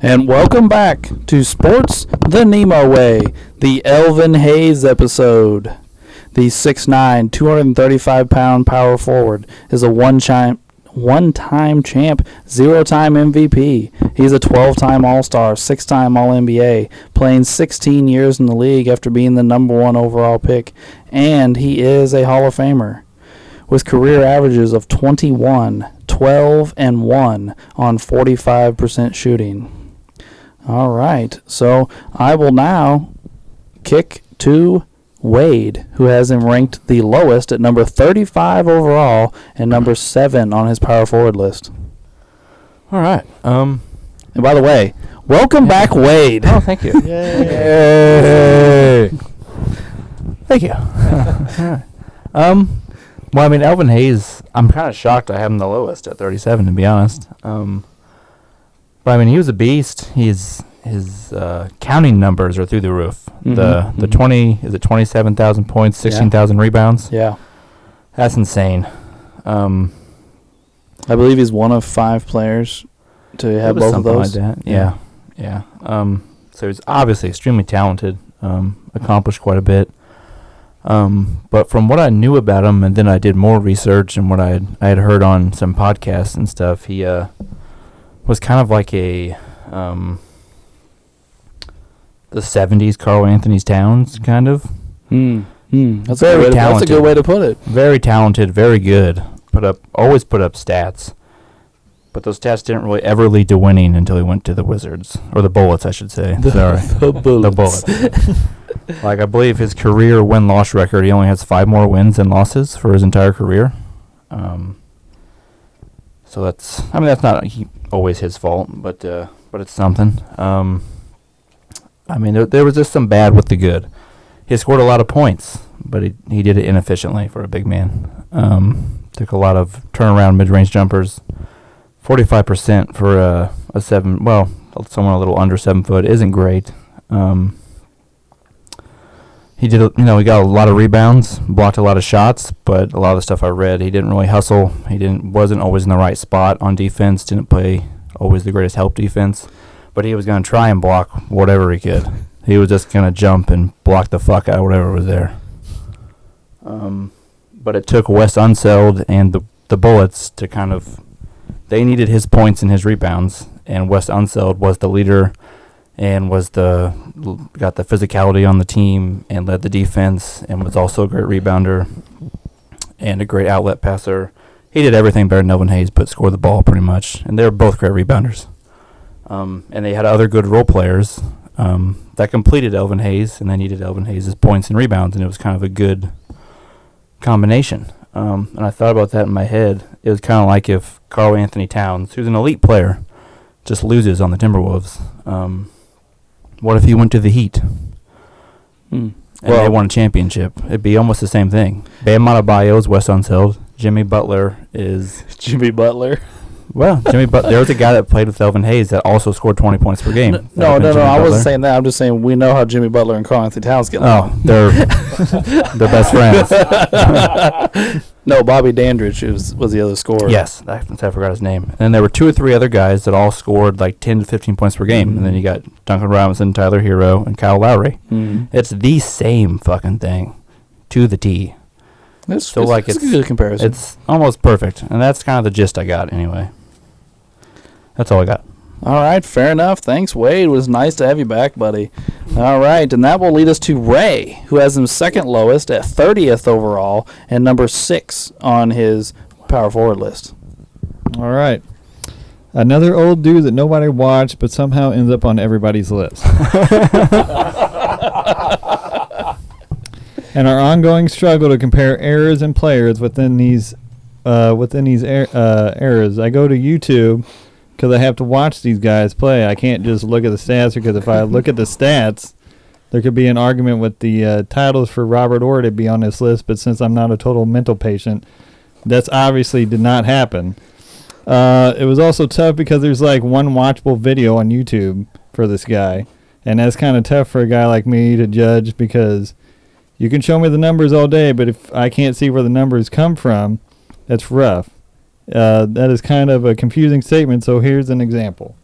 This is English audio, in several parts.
And welcome back to Sports the NEMO Way, the Elvin Hayes episode. The 6'9", 235-pound power forward is a one-time champ, 0-time MVP. He's a 12-time All-Star, 6-time All-NBA, playing 16 years in the league after being the number 1 overall pick, and he is a Hall of Famer. With career averages of 21, 12, and 1 on 45% shooting. All right, so I will now kick to Wade, who has him ranked the lowest at number 35 overall and number 7 on his power forward list. All right. And by the way, welcome back, Wade. Oh, thank you. Yay. Thank you. Well, I mean, Elvin Hayes, I'm kind of shocked I have him the lowest at 37, to be honest. But I mean, he was a beast. His counting numbers are through the roof. The 27,000 points, 16,000 rebounds. Yeah, that's insane. I believe he's one of 5 players to have both of those. Like that. Yeah. So he's obviously extremely talented. Accomplished quite a bit. But from what I knew about him, and then I did more research and what I had heard on some podcasts and stuff, he was kind of like a the 70s Karl Anthony Towns, kind of. That's a good way to put it. Very talented, very good. Always put up stats. But those stats didn't really ever lead to winning until he went to the Wizards. Or the Bullets, I should say. Sorry. The Bullets. The Bullets. Like, I believe his career win-loss record, he only has 5 more wins than losses for his entire career. So that's not always his fault, but it's something. I mean, there was just some bad with the good. He scored a lot of points, but he did it inefficiently for a big man. Took a lot of turnaround mid-range jumpers. 45% for a someone a little under 7 foot isn't great. He got a lot of rebounds, blocked a lot of shots, but a lot of the stuff I read, he didn't really hustle. Wasn't always in the right spot on defense. Didn't play always the greatest help defense, but he was going to try and block whatever he could. He was just going to jump and block the fuck out of whatever was there. But it took Wes Unseld and the Bullets to kind of. They needed his points and his rebounds, and Wes Unseld was the leader and got the physicality on the team and led the defense and was also a great rebounder and a great outlet passer. He did everything better than Elvin Hayes, but scored the ball pretty much. And they were both great rebounders. And they had other good role players that completed Elvin Hayes, and they needed Elvin Hayes' points and rebounds, and it was kind of a good combination. And I thought about that in my head. It was kind of like if Karl Anthony Towns, who's an elite player, just loses on the Timberwolves. What if he went to the Heat? And they won a championship? It'd be almost the same thing. Bam Adebayo is Wes Unseld. Jimmy Butler is... Jimmy Butler? Well, Jimmy Butler. There was a guy that played with Elvin Hayes that also scored 20 points per game. No. I wasn't saying that. I'm just saying we know how Jimmy Butler and Karl Anthony Towns get along. They're best friends. No, Bobby Dandridge was the other scorer. Yes, I forgot his name. And then there were 2 or 3 other guys that all scored like 10 to 15 points per game. And then you got Duncan Robinson, Tyler Hero, and Kyle Lowry. It's the same fucking thing to the T. It's a good comparison. It's almost perfect. And that's kind of the gist I got anyway. That's all I got. All right, fair enough. Thanks, Wade. It was nice to have you back, buddy. All right, and that will lead us to Ray, who has him second lowest at 30th overall and number 6 on his power forward list. All right. Another old dude that nobody watched but somehow ends up on everybody's list. And our ongoing struggle to compare eras and players within these eras. I go to YouTube because I have to watch these guys play. I can't just look at the stats, because if I look at the stats, there could be an argument with the titles for Robert Orr to be on this list, but since I'm not a total mental patient, that's obviously did not happen. It was also tough because there's like one watchable video on YouTube for this guy, and that's kind of tough for a guy like me to judge, because you can show me the numbers all day, but if I can't see where the numbers come from, that's rough. That is kind of a confusing statement, so here's an example.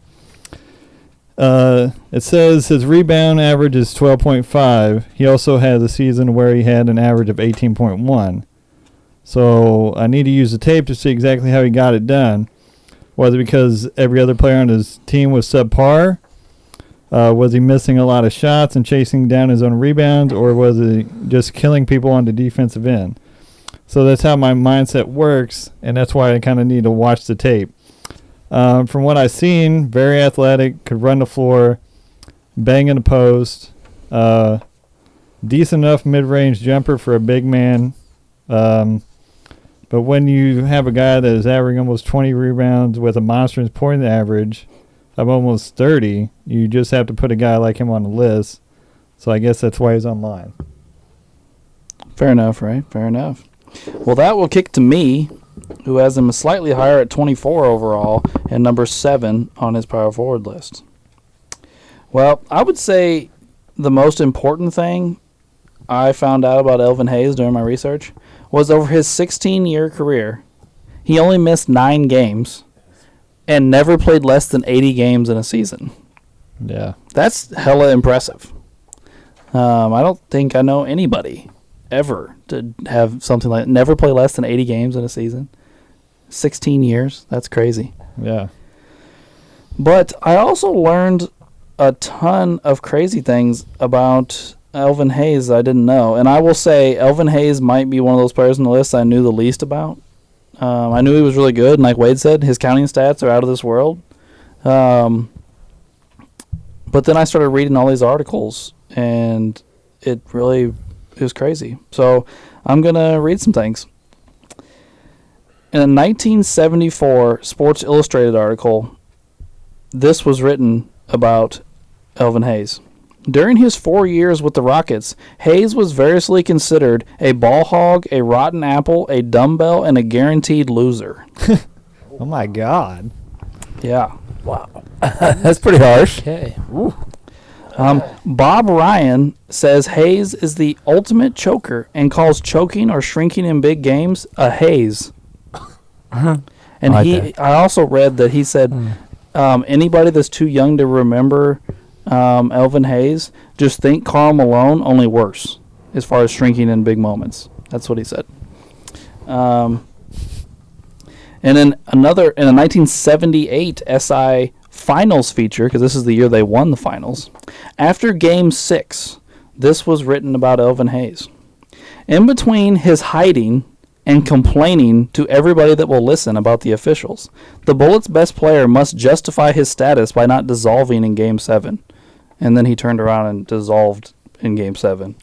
It says his rebound average is 12.5. He also had a season where he had an average of 18.1. So I need to use the tape to see exactly how he got it done. Was it because every other player on his team was subpar? Was he missing a lot of shots and chasing down his own rebounds? Or was he just killing people on the defensive end? So that's how my mindset works, and that's why I kind of need to watch the tape. From what I've seen, very athletic, could run the floor, bang in the post, decent enough mid-range jumper for a big man. But when you have a guy that is averaging almost 20 rebounds with a monstrous point average of almost 30, you just have to put a guy like him on the list. So I guess that's why he's on mine. Fair enough, right? Fair enough. Well, that will kick to me, who has him slightly higher at 24 overall and number 7 on his power forward list. Well, I would say the most important thing I found out about Elvin Hayes during my research was over his 16-year career, he only missed 9 games and never played less than 80 games in a season. Yeah. That's hella impressive. I don't think I know anybody ever to have something like never play less than 80 games in a season. 16 years. That's crazy. Yeah. But I also learned a ton of crazy things about Elvin Hayes I didn't know. And I will say Elvin Hayes might be one of those players on the list I knew the least about. I knew he was really good, and like Wade said, his counting stats are out of this world. But then I started reading all these articles, and it was crazy. So I'm going to read some things. In a 1974 Sports Illustrated article, this was written about Elvin Hayes. During his 4 years with the Rockets, Hayes was variously considered a ball hog, a rotten apple, a dumbbell, and a guaranteed loser. Oh, my God. Yeah. Wow. That's pretty harsh. Okay. Bob Ryan says Hayes is the ultimate choker and calls choking or shrinking in big games a haze. And I also read that he said anybody that's too young to remember Elvin Hayes, just think Karl Malone, only worse as far as shrinking in big moments. That's what he said. And then in a 1978 SI Finals feature, because this is the year they won the finals, after Game 6, this was written about Elvin Hayes. In between his hiding and complaining to everybody that will listen about the officials, the Bullets' best player must justify his status by not dissolving in Game 7. And then he turned around and dissolved in Game 7.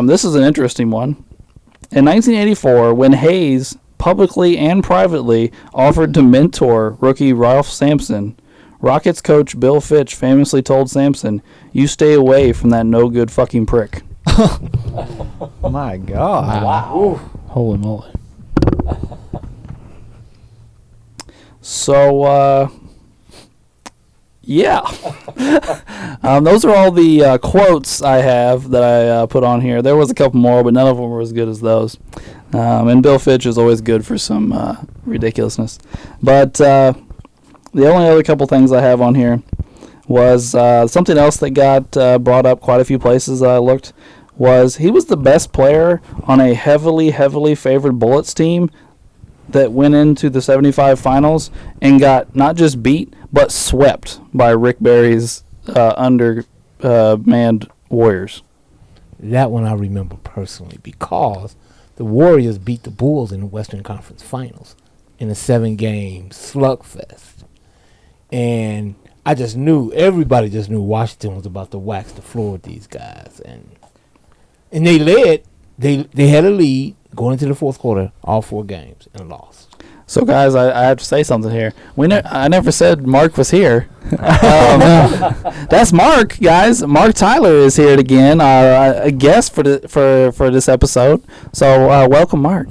This is an interesting one. In 1984, when Hayes publicly and privately offered to mentor rookie Ralph Sampson, Rockets coach Bill Fitch famously told Sampson, "You stay away from that no-good fucking prick." My God. Wow. Holy moly. So, yeah. Those are all the quotes I have that I put on here. There was a couple more, but none of them were as good as those. And Bill Fitch is always good for some ridiculousness. But the only other couple things I have on here was something else that got brought up quite a few places that I looked, was he was the best player on a heavily, heavily favored Bullets team that went into the 75 finals and got not just beat, but swept by Rick Barry's undermanned Warriors. That one I remember personally because the Warriors beat the Bulls in the Western Conference Finals in a 7-game slugfest. And I just knew, everybody just knew Washington was about to wax the floor with these guys. And they led, they had a lead going into the fourth quarter, all 4 games, and lost. So, guys, I have to say something here. I never said Mark was here. That's Mark, guys. Mark Tyler is here again, a guest for this episode. So, welcome, Mark.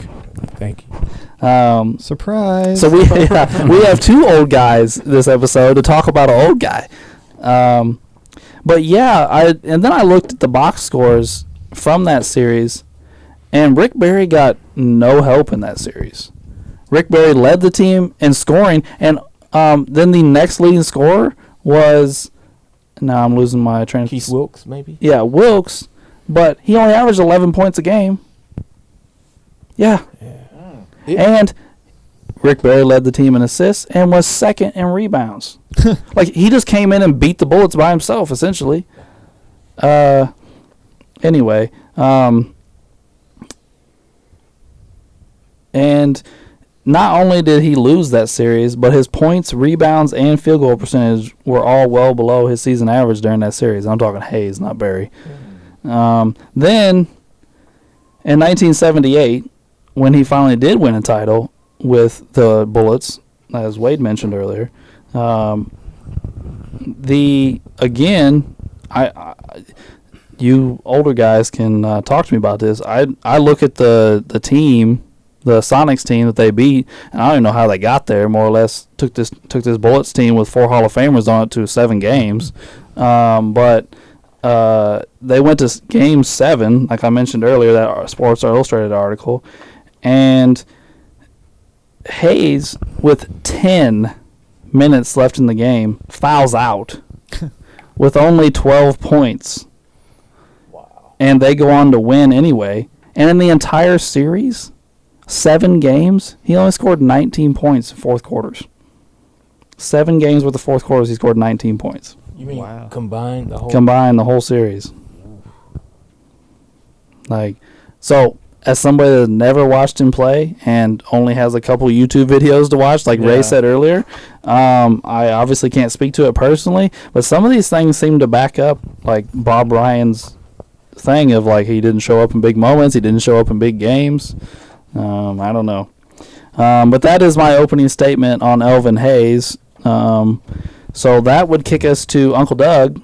Thank you. Surprise. So we have 2 old guys this episode to talk about an old guy. But yeah, and then I looked at the box scores from that series, and Rick Barry got no help in that series. Rick Barry led the team in scoring, and Then the next leading scorer was, now I'm losing my train of Keith Wilkes, maybe? Yeah, Wilkes, but he only averaged 11 points a game. Yeah. And Rick Barry led the team in assists and was second in rebounds. Like, he just came in and beat the Bullets by himself, essentially. Anyway, and not only did he lose that series, but his points, rebounds, and field goal percentage were all well below his season average during that series. I'm talking Hayes, not Barry. Then, in 1978, when he finally did win a title with the Bullets, as Wade mentioned earlier, you older guys can talk to me about this. I look at the team, the Sonics team that they beat, and I don't even know how they got there. More or less took this Bullets team with 4 Hall of Famers on it to 7 games, but they went to Game 7, like I mentioned earlier, that Sports Illustrated article, and Hayes, with 10 minutes left in the game, fouls out with only 12 points. Wow. And they go on to win anyway. And in the entire series, 7 games, he only scored 19 points in fourth quarters. 7 games with the fourth quarters, he scored 19 points. You mean combined the whole? Combined the whole series. Like, so as somebody that never watched him play and only has a couple YouTube videos to watch, like Ray said earlier, I obviously can't speak to it personally, but some of these things seem to back up, like Bob Ryan's thing of, like, he didn't show up in big moments, he didn't show up in big games. I don't know. But that is my opening statement on Elvin Hayes. So that would kick us to Uncle Doug,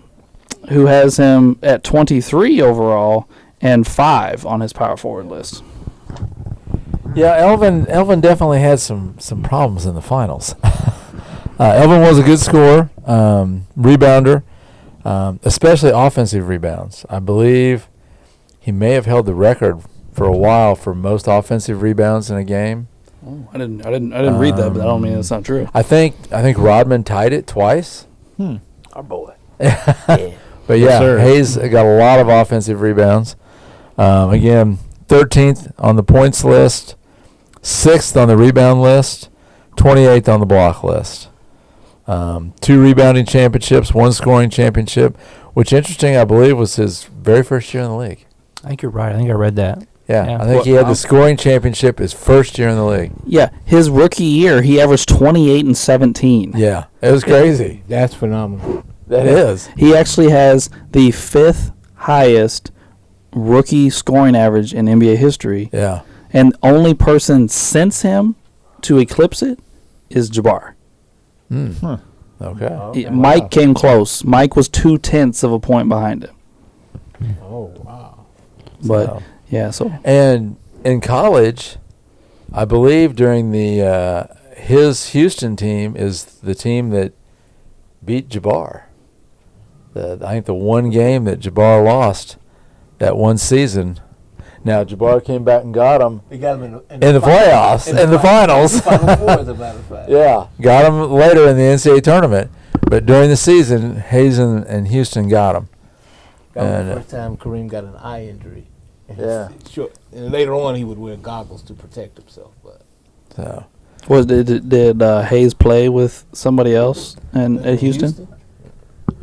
who has him at 23 overall and 5 on his power forward list. Yeah, Elvin definitely had some problems in the finals. Elvin was a good scorer, rebounder, especially offensive rebounds. I believe he may have held the record for a while for most offensive rebounds in a game. Oh, I didn't read that, but I don't mean it's not true. I think Rodman tied it twice. Our boy. But yeah, Hayes got a lot of offensive rebounds. Again, 13th on the points list, 6th on the rebound list, 28th on the block list. 2 rebounding championships, 1 scoring championship, which, interesting, I believe was his very first year in the league. I think you're right. I think I read that. Yeah. I think he had the scoring championship his first year in the league. Yeah, his rookie year, he averaged 28 and 17. Yeah, it was crazy. That's phenomenal. That is. He actually has the 5th highest rookie scoring average in NBA history. Yeah. And only person since him to eclipse it is Jabbar. Okay. Mike came close. Mike was 0.2 of a point behind him. Oh, wow. But, yeah, so. And in college, I believe during the his Houston team is the team that beat Jabbar. I think the one game that Jabbar lost that one season. Now, Jabbar came back and got him They got him in the playoffs, in the finals. Final Four, as a matter of fact. Yeah, got him later in the NCAA tournament. But during the season, Hayes and Houston got him. That was the first time Kareem got an eye injury. Yeah. Sure. And later on, he would wear goggles to protect himself. But So, Did Hayes play with somebody else at Houston?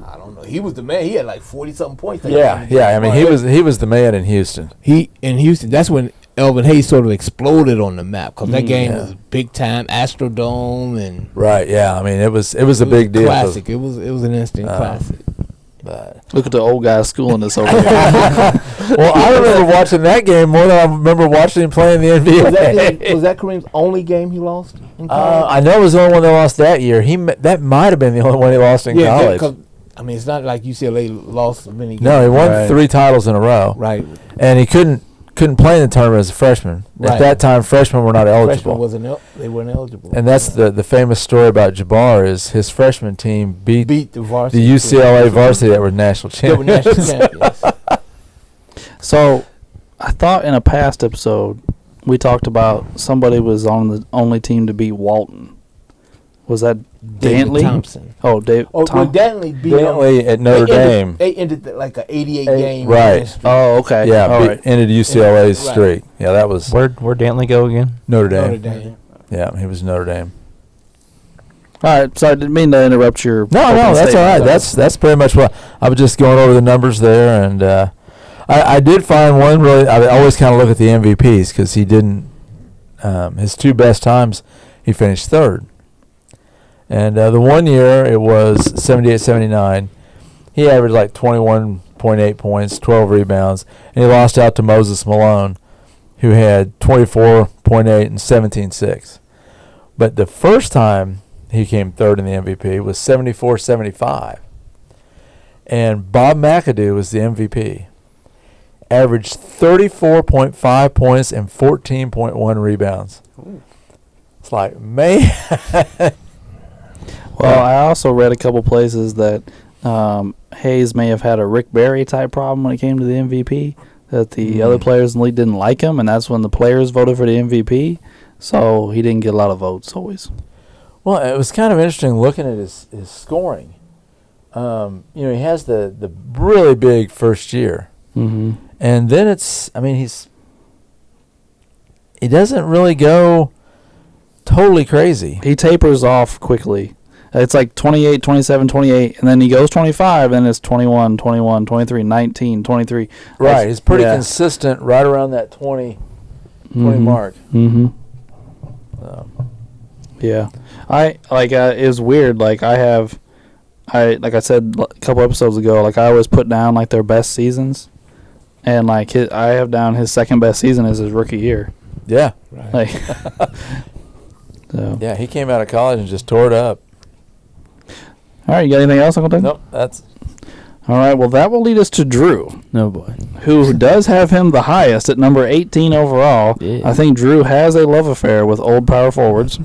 I don't know. He was the man. He had like 40-something points. yeah. I mean, he was the man in Houston. In Houston. That's when Elvin Hayes sort of exploded on the map because that game was big time, Astrodome and Right. Yeah. I mean, it was a big deal. Classic. It was an instant classic. But Look at the old guy schooling us over here. well, I remember watching that game more than I remember watching him play in the NBA. Was that Kareem's only game he lost in college? I know it was the only one they lost that year. That might have been the only one he lost in college. I mean, it's not like UCLA lost many games. No, he won 3 titles in a row. Right. And he couldn't play in the tournament as a freshman. Right. At that time, freshmen were not eligible. They weren't eligible. And that's the famous story about Jabbar is his freshman team beat the varsity. the UCLA varsity that were national They were champions. national champions. So, I thought in a past episode we talked about somebody was on the only team to beat Walton. Was that David Dantley? Thompson. Oh, Dave. Oh, well, Dantley beat them. Dantley at Notre Dame. They ended like an 88 game. Right. streak. Oh, okay. Yeah, All right. ended UCLA's Right. streak. Yeah, that was Where'd Dantley go again? Notre Dame. Notre Dame. Yeah, he was Notre Dame. All right. Sorry, I didn't mean to interrupt your. No, opening that's all statement. right. That's pretty much what I was just going over the numbers there, and I did find one really. I always kind of look at the MVPs because he didn't. His two best times, he finished third, and the one year it was 78-79. He averaged like 21.8 points, 12 rebounds, and he lost out to Moses Malone, who had 24.8 and 17.6. But the first time he came third in the MVP was 74-75. And Bob McAdoo was the MVP. Averaged 34.5 points and 14.1 rebounds. Ooh. It's like, man. Well, I also read a couple places that Hayes may have had a Rick Barry type problem when it came to the MVP, that the other players in the league didn't like him, and that's when the players voted for the MVP. So he didn't get a lot of votes always. Well, it was kind of interesting looking at his scoring. He has the really big first year. Mm-hmm. And then he doesn't really go totally crazy. He tapers off quickly. It's like 28, 27, 28, and then he goes 25, and it's 21, 21, 23, 19, 23. Right, he's pretty consistent right around that 20 mark. Mm-hmm. Yeah. It was weird. Like I said a couple episodes ago, like I always put down like their best seasons, and I have down his second best season as his rookie year. Yeah. Right. Like, so. Yeah, he came out of college and just tore it up. All right, you got anything else, Uncle Doug? Nope, that's... All right, well, that will lead us to Drew. No boy. Who does have him the highest at number 18 overall. Yeah. I think Drew has a love affair with old power forwards.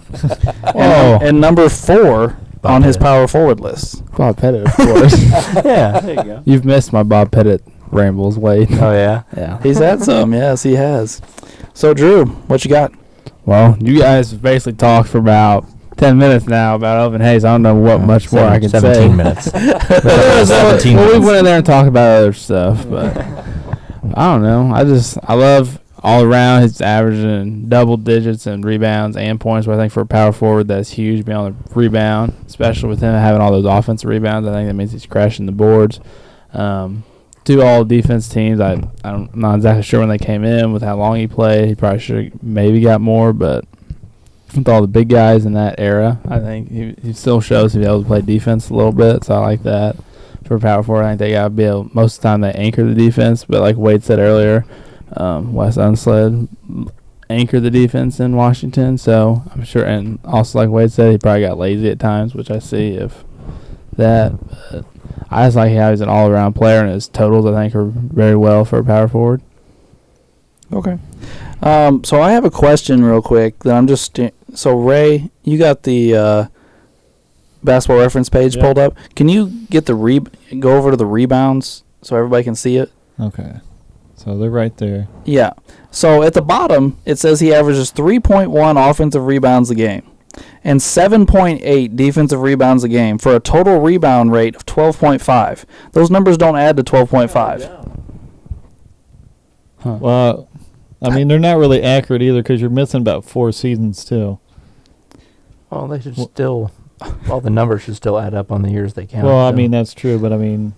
And number 4 on his power forward list. Bob Pettit, of course. Yeah, there you go. You've missed my Bob Pettit rambles, Wade. Oh, yeah? Yeah. He's had some, yes, he has. So, Drew, what you got? Well, you guys have basically talked for about 10 minutes now about Elvin Hayes. I don't know what much more I can 17 say. minutes. 17 well, we went in there and talked about other stuff, but I don't know. I love all around his averaging double digits and rebounds and points. But I think for a power forward, that's huge beyond the rebound, especially with him having all those offensive rebounds. I think that means he's crashing the boards. 2 all defense teams. I'm not exactly sure when they came in with how long he played. He probably should have maybe got more, but with all the big guys in that era, I think he still shows to be able to play defense a little bit. So I like that for power forward. I think they got to be able, most of the time they anchor the defense, but like Wade said earlier, Wes Unseld anchored the defense in Washington. So I'm sure, and also like Wade said, he probably got lazy at times, which I see if that. But I just like how he's an all-around player, and his totals I think are very well for a power forward. Okay. So I have a question real quick that I'm just so Ray, you got the basketball reference page pulled up. Can you get the go over to the rebounds so everybody can see it? Okay. So they're right there. Yeah. So at the bottom it says he averages 3.1 offensive rebounds a game and 7.8 defensive rebounds a game for a total rebound rate of 12.5. Those numbers don't add to 12.5. Huh. Well, I mean, they're not really accurate either because you're missing about 4 seasons, too. Well, they should still... All the numbers should still add up on the years they count. Well, I mean, that's true, but I mean...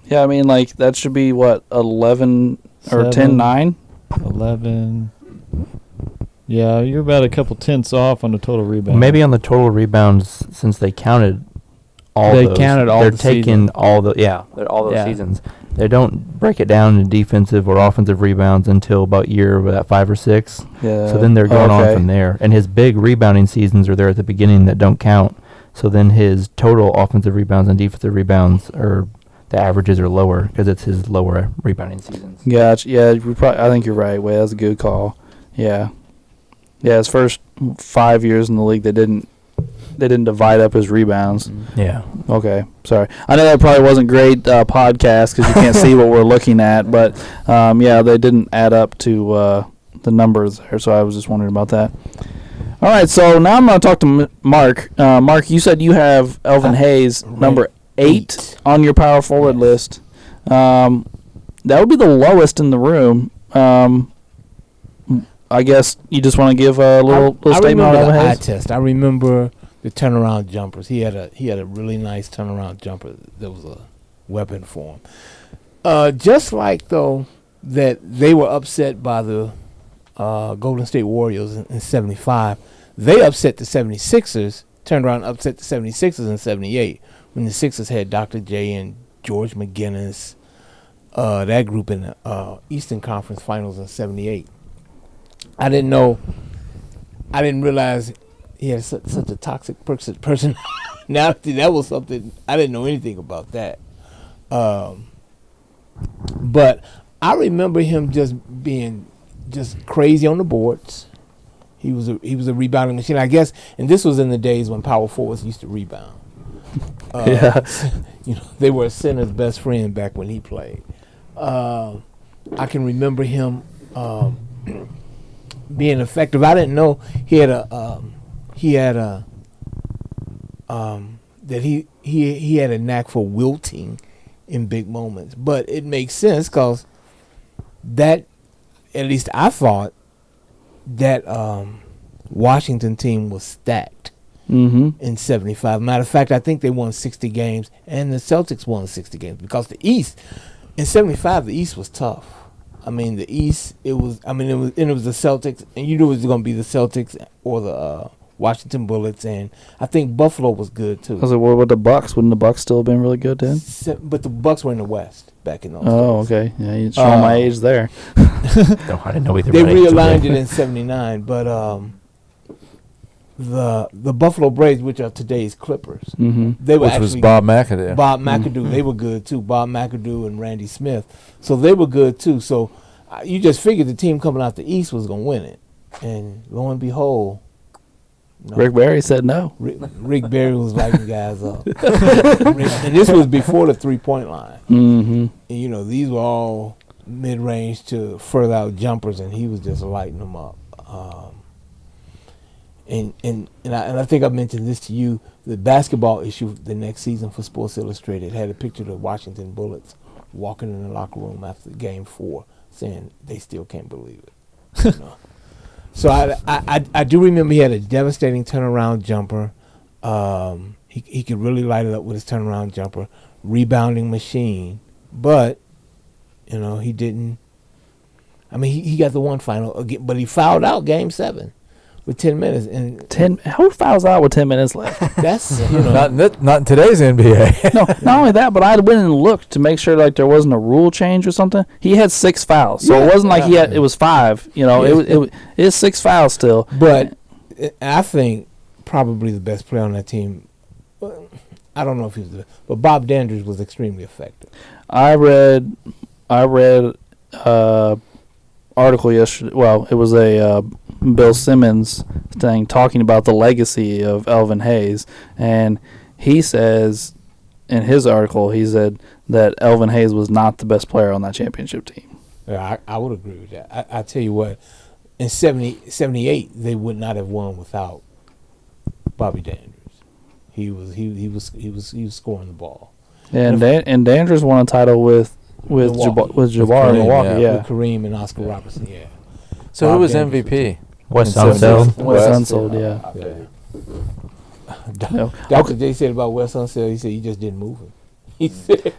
Yeah, I mean, like, that should be, what, 11 or 10-9? 11... Yeah, you're about a couple tenths off on the total rebound. Well, maybe on the total rebounds, since they counted all they those. Counted all they're the taking seasons. all the... Yeah, they're all those seasons. They don't break it down in defensive or offensive rebounds until about year 5 or 6. Yeah. So then they're going on from there. And his big rebounding seasons are there at the beginning that don't count. So then his total offensive rebounds and defensive rebounds are the averages are lower because it's his lower rebounding seasons. Gotcha. Yeah, I think you're right. Wait, that's a good call. Yeah. Yeah, his first 5 years in the league, they didn't divide up his rebounds. Yeah. Okay, sorry. I know that probably wasn't great podcast because you can't see what we're looking at, but yeah, they didn't add up to the numbers there, so I was just wondering about that. All right, so now I'm going to talk to Mark. Mark, you said you have Elvin Hayes, number 8 on your power forward list. That would be the lowest in the room. I guess you just want to give a little statement on Elvin Hayes? I remember the eye test. I remember the turnaround jumpers. He had a really nice turnaround jumper that was a weapon for him. Just like, though, that they were upset by the Golden State Warriors in 75, they upset the 76ers, turned around and upset the 76ers in 78 when the Sixers had Dr. J and George McGinnis, that group in the Eastern Conference Finals in 78. I didn't realize he had such a toxic person. Now that was something I didn't know anything about that. But I remember him just being just crazy on the boards. He was a rebounding machine, I guess, and this was in the days when power forwards used to rebound. They were a center's best friend back when he played. I can remember him being effective. I didn't know he had a knack for wilting in big moments. But it makes sense because that, at least I thought, that Washington team was stacked in 75. Matter of fact, I think they won 60 games, and the Celtics won 60 games because the East, in 75, the East was tough. I mean, the East, it was the Celtics, and you knew it was going to be the Celtics or the Washington Bullets, and I think Buffalo was good too. Was it with the Bucks? Wouldn't the Bucks still have been really good then? But the Bucks were in the West back in those days. Oh, okay. Yeah, you're showing my age there. No, I didn't know either. They realigned it in 79, but the Buffalo Braves, which are today's Clippers, they were which was Bob McAdoo. Bob McAdoo, they were good too. Bob McAdoo and Randy Smith, so they were good too. So you just figured the team coming out the East was going to win it, and lo and behold, no. Rick Barry said no. Rick Barry was lighting guys up, and this was before the 3-point line. And, these were all mid-range to further out jumpers, and he was just lighting them up. And I think I mentioned this to you. The basketball issue the next season for Sports Illustrated had a picture of the Washington Bullets walking in the locker room after Game 4, saying they still can't believe it. So I do remember he had a devastating turnaround jumper. He could really light it up with his turnaround jumper, rebounding machine. But he didn't. I mean, he got the one final, but he fouled out Game 7 with 10 minutes. And who fouls out with 10 minutes left? That's not in today's NBA. No, not only that, but I went and looked to make sure like there wasn't a rule change or something. He had 6 fouls, so it wasn't like it was 5. It is 6 fouls still. But I think probably the best player on that team. I don't know if he was the best, but Bob Dandridge was extremely effective. I read article yesterday. Well, it was a Bill Simmons thing talking about the legacy of Elvin Hayes, and he says in his article, he said that Elvin Hayes was not the best player on that championship team. Yeah, I would agree with that. I tell you what, in 78, they would not have won without Bobby Dandridge. He was scoring the ball. And Dandridge won a title with Jabbar in Milwaukee. Yeah, with Kareem and Oscar Robertson. Yeah. So who was MVP? Wes Unseld. Wes Unseld, yeah. Dr. J said about Wes Unseld, he said he just didn't move him. He said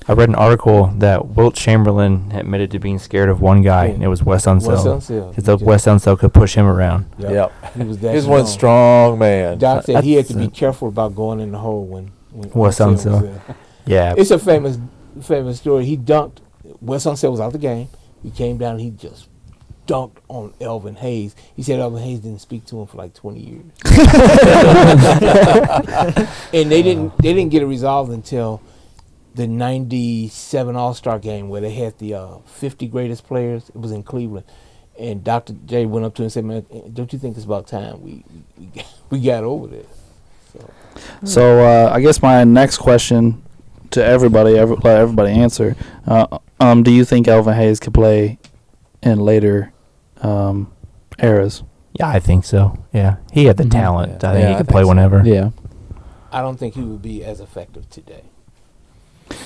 I read an article that Wilt Chamberlain admitted to being scared of one guy, and it was Wes Unseld. Because Wes Unseld could push him around. Yep. He was one strong man. Doc said he had to be careful about going in the hole when Wes Unseld. Yeah. It's a famous story. He dunked. Wes Unseld was out the game. He came down and he just dunked on Elvin Hayes. He said Elvin Hayes didn't speak to him for like 20 years. And they didn't get it resolved until the 97 All-Star game where they had the 50 greatest players. It was in Cleveland. And Dr. J went up to him and said, "Man, don't you think it's about time we got over this?" So I guess my next question to everybody, let everybody answer. Do you think Elvin Hayes could play in later eras? Yeah, I think so. Yeah, he had the Mhm. talent. Yeah. I think Yeah, he I could think play so. whenever. Yeah. I don't think he would be as effective today.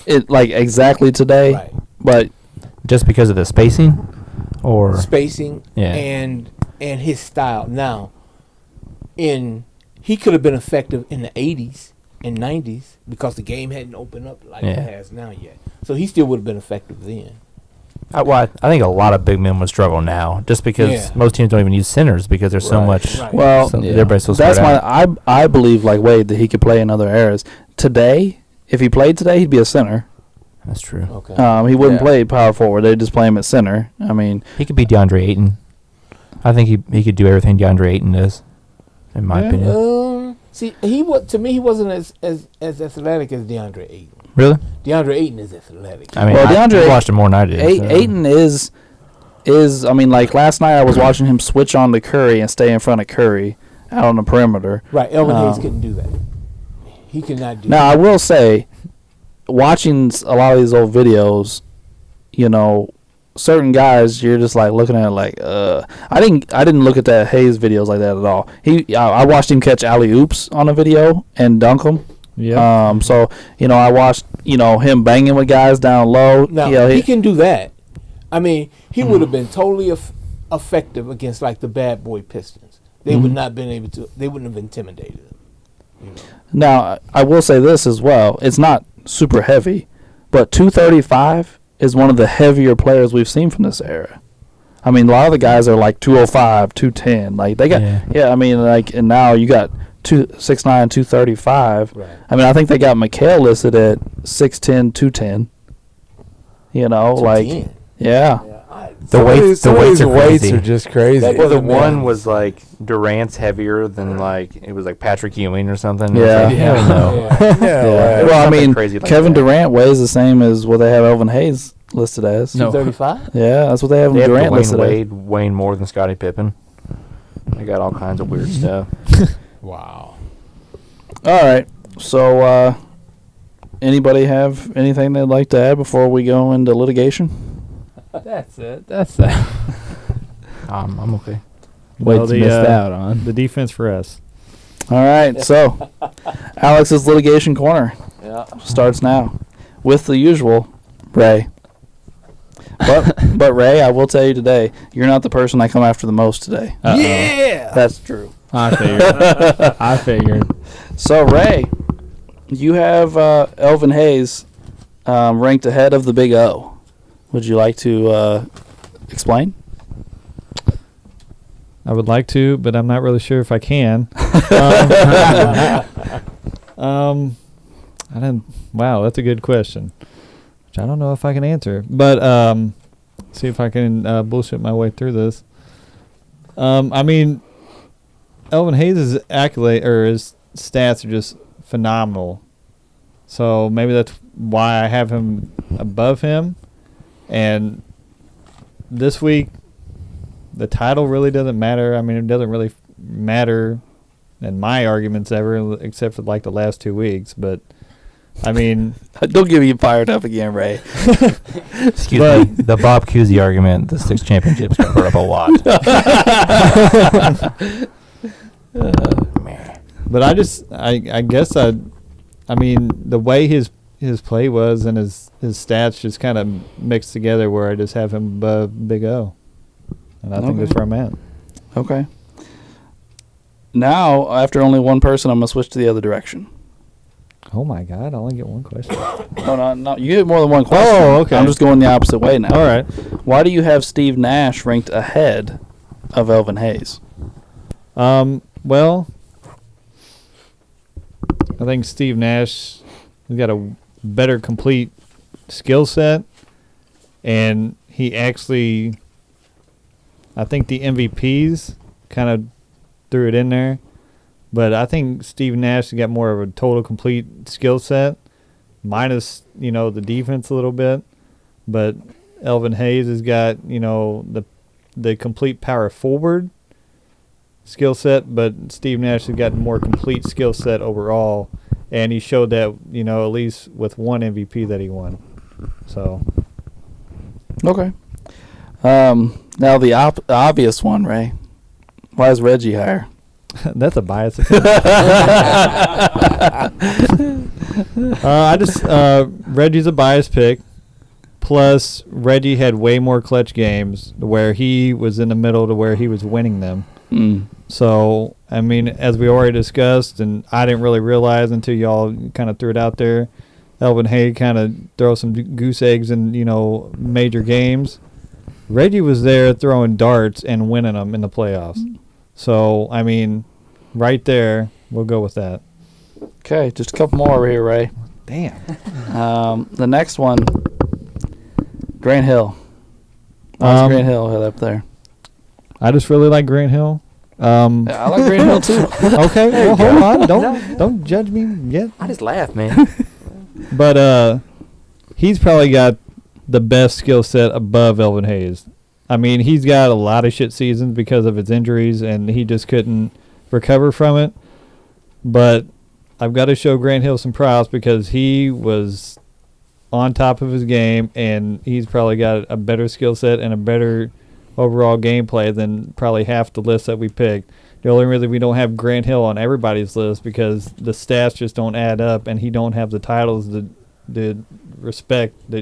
It like exactly today, Right. but Just because of the spacing, or Spacing Yeah. and his style. Now, he could have been effective in the 80s and 90s because the game hadn't opened up like it Yeah. has now yet. So he still would have been effective then. I think a lot of big men would struggle now, just because Yeah. most teams don't even use centers because there's so Right, much. right. well, So Yeah. everybody's so that's spread why out. I believe like Wade that he could play in other eras. Today, if he played today, he'd be a center. That's true. Okay. He wouldn't Yeah. play power forward. They'd just play him at center. I mean, He could be DeAndre Ayton. I think he could do everything DeAndre Ayton does, in my Yeah. opinion. See, to me, he wasn't as athletic as DeAndre Ayton. Really? DeAndre Ayton is athletic. I mean, Well, I DeAndre watched him more than I did. so- Ayton is I mean, like last night I was watching him switch on to Curry and stay in front of Curry out on the perimeter. Right. Elvin Hayes Um, couldn't do that. He could not do Now I that. will say, watching a lot of these old videos, you know, certain guys you're just like looking at it like, I didn't look at that Hayes videos like that at all. I watched him catch alley oops on a video and dunk them. Yeah. So you know I watched him banging with guys down low. Now, You know, he can do that. I mean, he Mm. would have been totally effective against like the bad boy Pistons. They would Mhm. not been able to. They wouldn't have intimidated him. You know. Now, I will say this as well. It's not super heavy, but 235 is one of the heavier players we've seen from this era. I mean, a lot of the guys are like 205, 210. Like they got, Yeah. I mean, like, and now you got 6'9", 235. Right. I mean, I think they got McHale listed at 6'10", 210. You know, like, 210. yeah. The weights Some of these are weights crazy. are just crazy. That Well, the wasn't one bad. was like Durant's heavier than like it was like Patrick Ewing or something. It was Yeah. like, hell no. Yeah. yeah, Yeah. right. Well, I Something mean, crazy like Kevin that. Durant weighs the same as what they have Elvin Hayes listed as. No. 235. Yeah, that's what they have They have Durant Dwayne listed as. Wade weighing more than Scottie Pippen. They got all kinds of weird stuff. Wow. All right. So, anybody have anything they'd like to add before we go into litigation? That's it. That's that. I'm okay. Wade's missed out on. The defense for us. All right. So, Alex's litigation corner Yeah. starts now with the usual Ray. But Ray, I will tell you today, you're not the person I come after the most today. Uh-oh. Yeah. That's true. I figured. I figured. So, Ray, you have Elvin Hayes ranked ahead of the Big O. Would you like to explain? I would like to, but I'm not really sure if I can. I didn't. Wow, that's a good question, which I don't know if I can answer. But see if I can bullshit my way through this. I mean, Elvin Hayes' accolade or his stats are just phenomenal. So maybe that's why I have him above him. And this week, the title really doesn't matter. I mean, it doesn't really matter in my arguments ever, except for like the last 2 weeks. But I mean, Don't get me fired up again, Ray. Excuse me. The Bob Cousy argument, the 6 championships got brought up a lot. but I guess I mean, the way his play was and his stats just kind of mixed together, where I just have him above Big O, and I think that's where I'm at. Okay. Now, after only one person, I'm going to switch to the other direction. Oh my God! I only get one question. Oh, no, you get more than one question. Oh, okay. I'm just going the opposite way now. All right. Why do you have Steve Nash ranked ahead of Elvin Hayes? Well, I think Steve Nash has got a better complete skill set, and he actually, I think the MVPs kind of threw it in there, but I think Steve Nash has got more of a total complete skill set, minus, the defense a little bit, but Elvin Hayes has got, the complete power forward skill set, but Steve Nash has got more complete skill set overall, and he showed that, at least with one MVP that he won. So, Okay. Now, the obvious one, Ray. Why is Reggie higher? That's a bias. Reggie's a bias pick. Plus, Reggie had way more clutch games where he was in the middle to where he was winning them. So, I mean, as we already discussed, and I didn't really realize until y'all kind of threw it out there, Elvin Hayes kind of throw some goose eggs in, major games. Reggie was there throwing darts and winning them in the playoffs. So, I mean, right there, we'll go with that. Okay, just a couple more over here, Ray. Damn. The next one, Grant Hill. Why's Grant Hill up there? I just really like Grant Hill. I like Grant Hill too. Okay, well, hold on. Don't judge me yet. I just laugh, man. But he's probably got the best skill set above Elvin Hayes. I mean, he's got a lot of shit seasons because of his injuries, and he just couldn't recover from it. But I've got to show Grant Hill some props because he was on top of his game, and he's probably got a better skill set and a better overall gameplay than probably half the list that we picked. The only reason we don't have Grant Hill on everybody's list because the stats just don't add up, and he don't have the titles that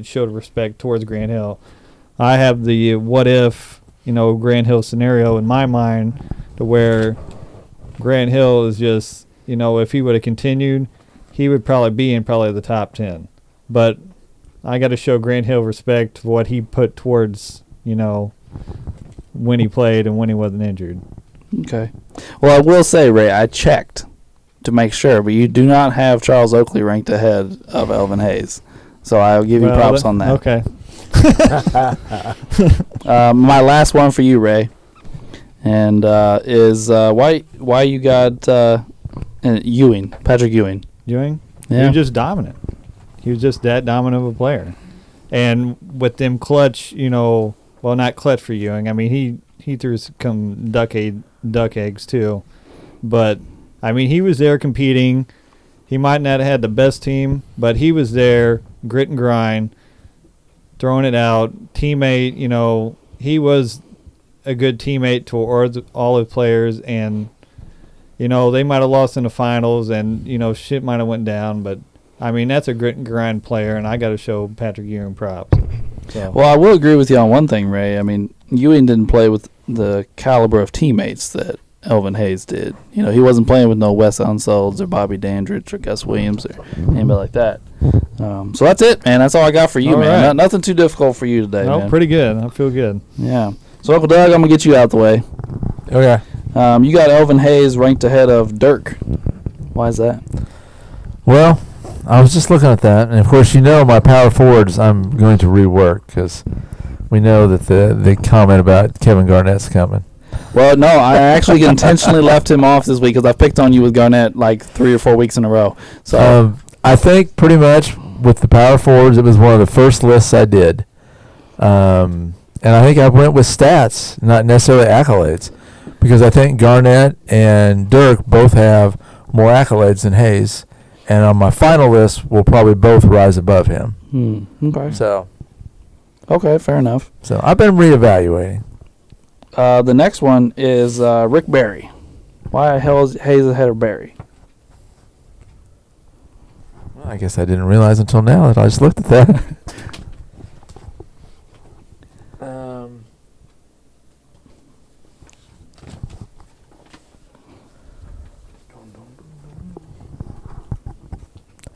showed respect towards Grant Hill. I have the what if, Grant Hill scenario in my mind to where Grant Hill is just, if he would have continued, he would probably be in the top 10. But I got to show Grant Hill respect for what he put towards, when he played and when he wasn't injured. Okay. Well, I will say, Ray, I checked to make sure, but you do not have Charles Oakley ranked ahead of Elvin Hayes. So I'll give you props on that. Okay. My last one for you, Ray, and is why you got Ewing, Patrick Ewing. Ewing? Yeah. He was just dominant. He was just that dominant of a player. And with them clutch, well, not clutch for Ewing. I mean, he threw some duck eggs too. But, I mean, he was there competing. He might not have had the best team, but he was there, grit and grind, throwing it out. Teammate, he was a good teammate towards all his players. And, they might have lost in the finals and, shit might have went down. But, I mean, that's a grit and grind player, and I got to show Patrick Ewing props. So. Well, I will agree with you on one thing, Ray. I mean, Ewing didn't play with the caliber of teammates that Elvin Hayes did. He wasn't playing with no Wes Unselds or Bobby Dandridge or Gus Williams or anybody like that. So that's it, man. That's all I got for you, all man. right. Nothing too difficult for you today, man. Pretty good. I feel good. Yeah. So, Uncle Doug, I'm going to get you out the way. Okay. You got Elvin Hayes ranked ahead of Dirk. Why is that? Well, I was just looking at that, and of course, my power forwards I'm going to rework because we know that the comment about Kevin Garnett's coming. Well, no, I actually intentionally left him off this week because I picked on you with Garnett like 3 or 4 weeks in a row. So I think pretty much with the power forwards, it was one of the first lists I did. And I think I went with stats, not necessarily accolades, because I think Garnett and Dirk both have more accolades than Hayes. And on my final list, we'll probably both rise above him. Okay. So. Okay, fair enough. So I've been reevaluating. The next one is Rick Barry. Why the hell is Hayes ahead of Barry? Well, I guess I didn't realize until now that I just looked at that.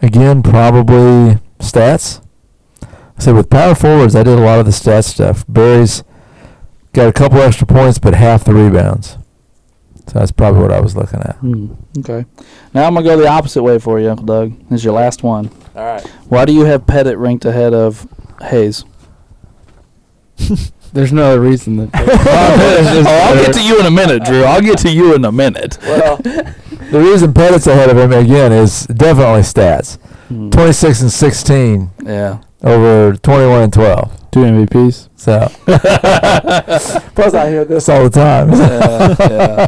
Again, probably stats. So with power forwards, I did a lot of the stats stuff. Barry's got a couple extra points, but half the rebounds. So that's probably what I was looking at. Okay. Now I'm going to go the opposite way for you, Uncle Doug. This is your last one. All right. Why do you have Pettit ranked ahead of Hayes? There's no other reason that. I'll get to you in a minute, Drew. I'll get to you in a minute. Well, the reason Pettit's ahead of him, again, is definitely stats. 26 and 16. Yeah. Over 21 and 12. 2 MVPs. So. Plus, I hear this all the time. Yeah.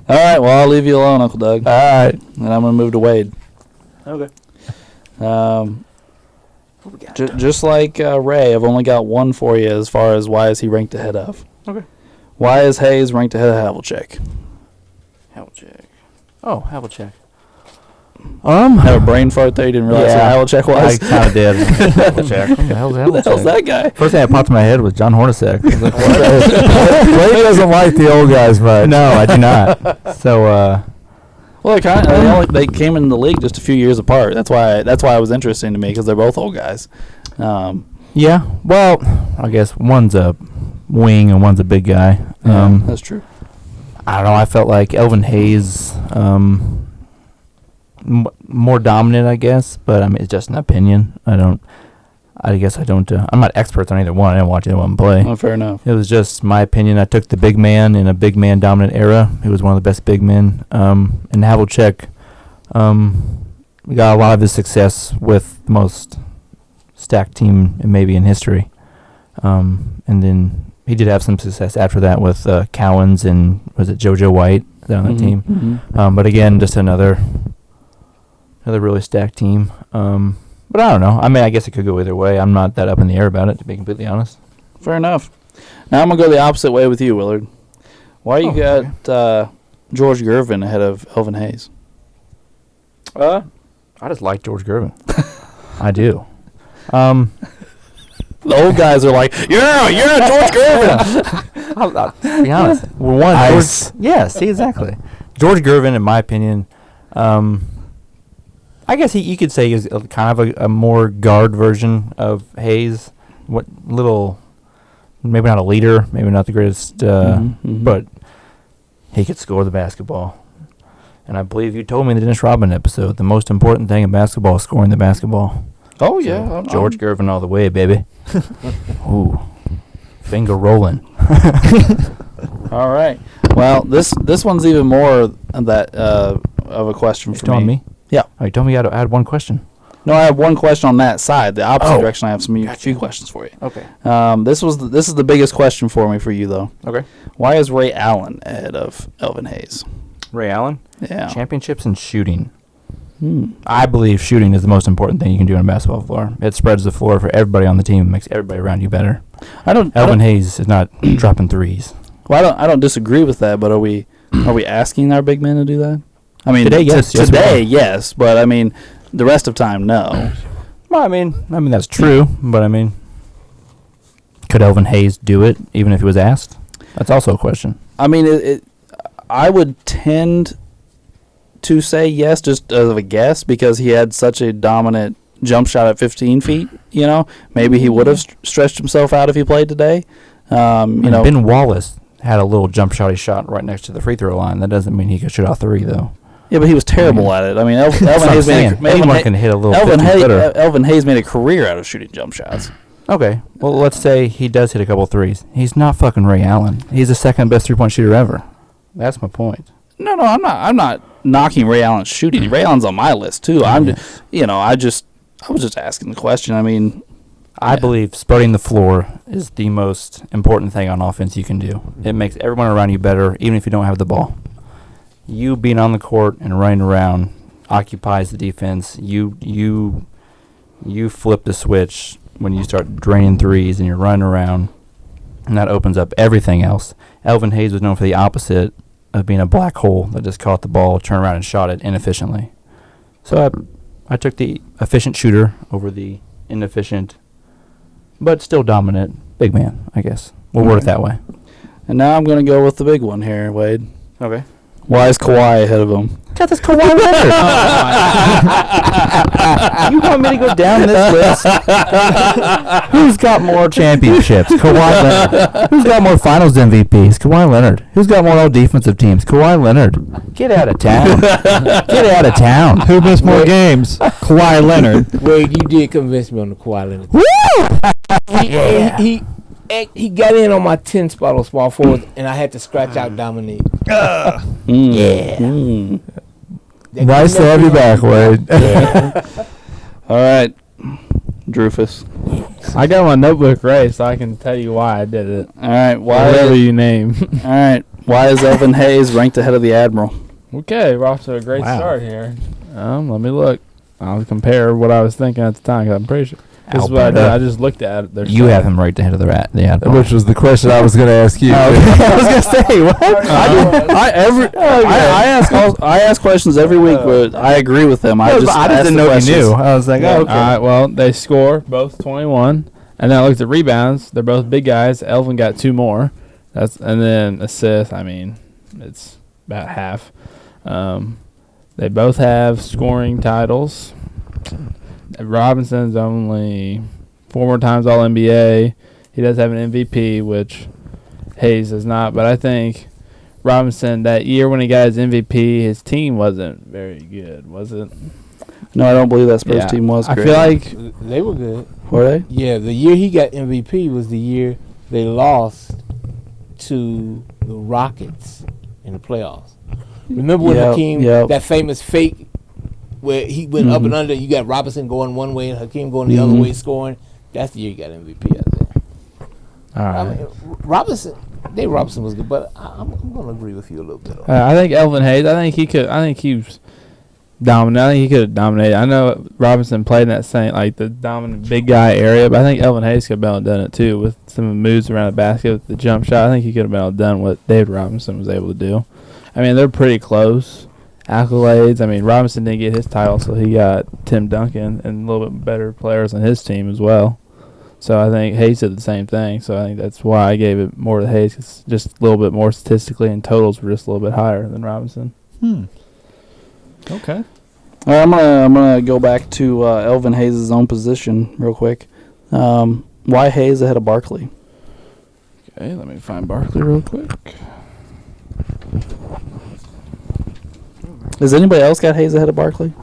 All right. Well, I'll leave you alone, Uncle Doug. All right. And I'm going to move to Wade. Okay. Just like Ray, I've only got one for you as far as why is he ranked ahead of. Okay. Why is Hayes ranked ahead of Havlicek? Havlicek. Oh, Havlicek. Have a brain fart there. You didn't realize who Havlicek was? I kind of did. Havlicek. Who the hell's Who the hell's that guy? First thing that popped in my head was John Hornacek. I was like, Wade doesn't like the old guys much. no, I do not. So, Well, they came in the league just a few years apart. That's why it was interesting to me because they're both old guys. yeah. Well, I guess one's a wing and one's a big guy. That's true. I don't know. I felt like Elvin Hayes, more dominant, I guess. But I mean, it's just an opinion. I guess I don't. I'm not expert on either one. I didn't watch either one play. Oh, fair enough. It was just my opinion. I took the big man in a big man dominant era. He was one of the best big men. And Havlicek, we got a lot of his success with the most stacked team maybe in history. And then he did have some success after that with Cowens and was it JoJo White on that team. Mm-hmm. But again, just another really stacked team. But I don't know. I mean, I guess it could go either way. I'm not that up in the air about it, to be completely honest. Fair enough. Now I'm going to go the opposite way with you, Willard. Why you got George Gervin ahead of Elvin Hayes? I just like George Gervin. I do. The old guys are like, yeah, George Gervin. I'll be honest. Well, Ice. Yeah, see, exactly. George Gervin, in my opinion, I guess you could say is kind of a more guard version of Hayes. What little, maybe not a leader, maybe not the greatest, but he could score the basketball. And I believe you told me in the Dennis Rodman episode, the most important thing in basketball is scoring the basketball. Oh, So, yeah. George Gervin all the way, baby. Ooh, finger rolling. All right. Well, this one's even more that of a question for telling me? Yeah. Oh, you told me I had one question. No, I have one question on that side. The opposite direction, I have a few questions for you. Okay. This is the biggest question for me for you, though. Okay. Why is Ray Allen ahead of Elvin Hayes? Ray Allen? Yeah. Championships and shooting. I believe shooting is the most important thing you can do on a basketball floor. It spreads the floor for everybody on the team, makes everybody around you better. Elvin Hayes is not dropping threes. Well, I don't disagree with that, but are we asking our big men to do that? I mean, Today, yes. Today, yes, but I mean, the rest of time, no. Well, I mean that's true, but I mean, could Elvin Hayes do it even if he was asked? That's also a question. I mean, I would tend to say yes, just as a guess, because he had such a dominant jump shot at 15 feet. You know, maybe he would have stretched himself out if he played today. Ben Wallace had a little jump shot he shot right next to the free throw line. That doesn't mean he could shoot a three, though. Yeah, but he was terrible at it. I mean, Elvin Hayes anyone can hit a little Elvin Hayes made a career out of shooting jump shots. Okay, well, let's say he does hit a couple threes. He's not fucking Ray Allen. He's the second best three-point shooter ever. That's my point. No, I'm not knocking Ray Allen's shooting. Ray Allen's on my list too. I was just asking the question. I mean, I believe spreading the floor is the most important thing on offense you can do. It makes everyone around you better, even if you don't have the ball. You being on the court and running around occupies the defense. You flip the switch when you start draining threes and you're running around, and that opens up everything else. Elvin Hayes was known for the opposite of being a black hole that just caught the ball, turned around and shot it inefficiently. So I took the efficient shooter over the inefficient, but still dominant big man, I guess. We'll word it that way. And now I'm going to go with the big one here, Wade. Okay. Why is Kawhi ahead of him? Because it's Kawhi Leonard. You want me to go down this list? Who's got more championships? Kawhi Leonard. Who's got more finals MVPs? Kawhi Leonard. Who's got more all-defensive teams? Kawhi Leonard. Get out of town. Get out of town. Who missed more games? Kawhi Leonard. Wade, you did convince me on the Kawhi Leonard. Woo! Yeah. He got in on my 10 spot on small forward, and I had to scratch out Dominique. Nice to have you back, Wade. All right, Drufus. I got my notebook right, so I can tell you why I did it. All right, Whatever you name. All right, why is Elvin Hayes ranked ahead of the Admiral? Okay, we're off to a great start here. Let me look. I'll compare what I was thinking at the time, 'cause I'm pretty sure. This is what I did. I just looked at it. You have him right ahead of the rat. Yeah, which was the question I was going to ask you. I was gonna say what? I ask questions every week where I agree with them. I just didn't know you knew. I was like, okay. All right, well, they score both 21. And then I looked at rebounds. They're both big guys. Elvin got 2 more. And then assists, I mean, it's about half. They both have scoring titles. Robinson's only 4 more times All-NBA. He does have an MVP, which Hayes does not. But I think Robinson, that year when he got his MVP, his team wasn't very good, was it? No, I don't believe that Spurs team was great. I feel like they were good. Were they? Yeah, the year he got MVP was the year they lost to the Rockets in the playoffs. Remember when Hakeem, that famous fake where he went up and under, you got Robinson going one way and Hakeem going the other way scoring? That's the year he got MVP, I think. All right. I mean, Dave Robinson was good, but I'm going to agree with you a little bit. I think Elvin Hayes, he was dominant. I think he could have dominated. I know Robinson played in that same, like, the dominant big guy area, but I think Elvin Hayes could have been able to done it too with some of the moves around the basket with the jump shot. I think he could have been able to done what David Robinson was able to do. I mean, they're pretty close. Accolades. I mean, Robinson didn't get his title, so he got Tim Duncan and a little bit better players on his team as well. So I think Hayes did the same thing. So I think that's why I gave it more to Hayes. Cause just a little bit more statistically, and totals were just a little bit higher than Robinson. Okay. All right, I'm gonna go back to Elvin Hayes' own position real quick. Why Hayes ahead of Barkley? Okay, let me find Barkley real quick. Has anybody else got Hayes ahead of Barkley?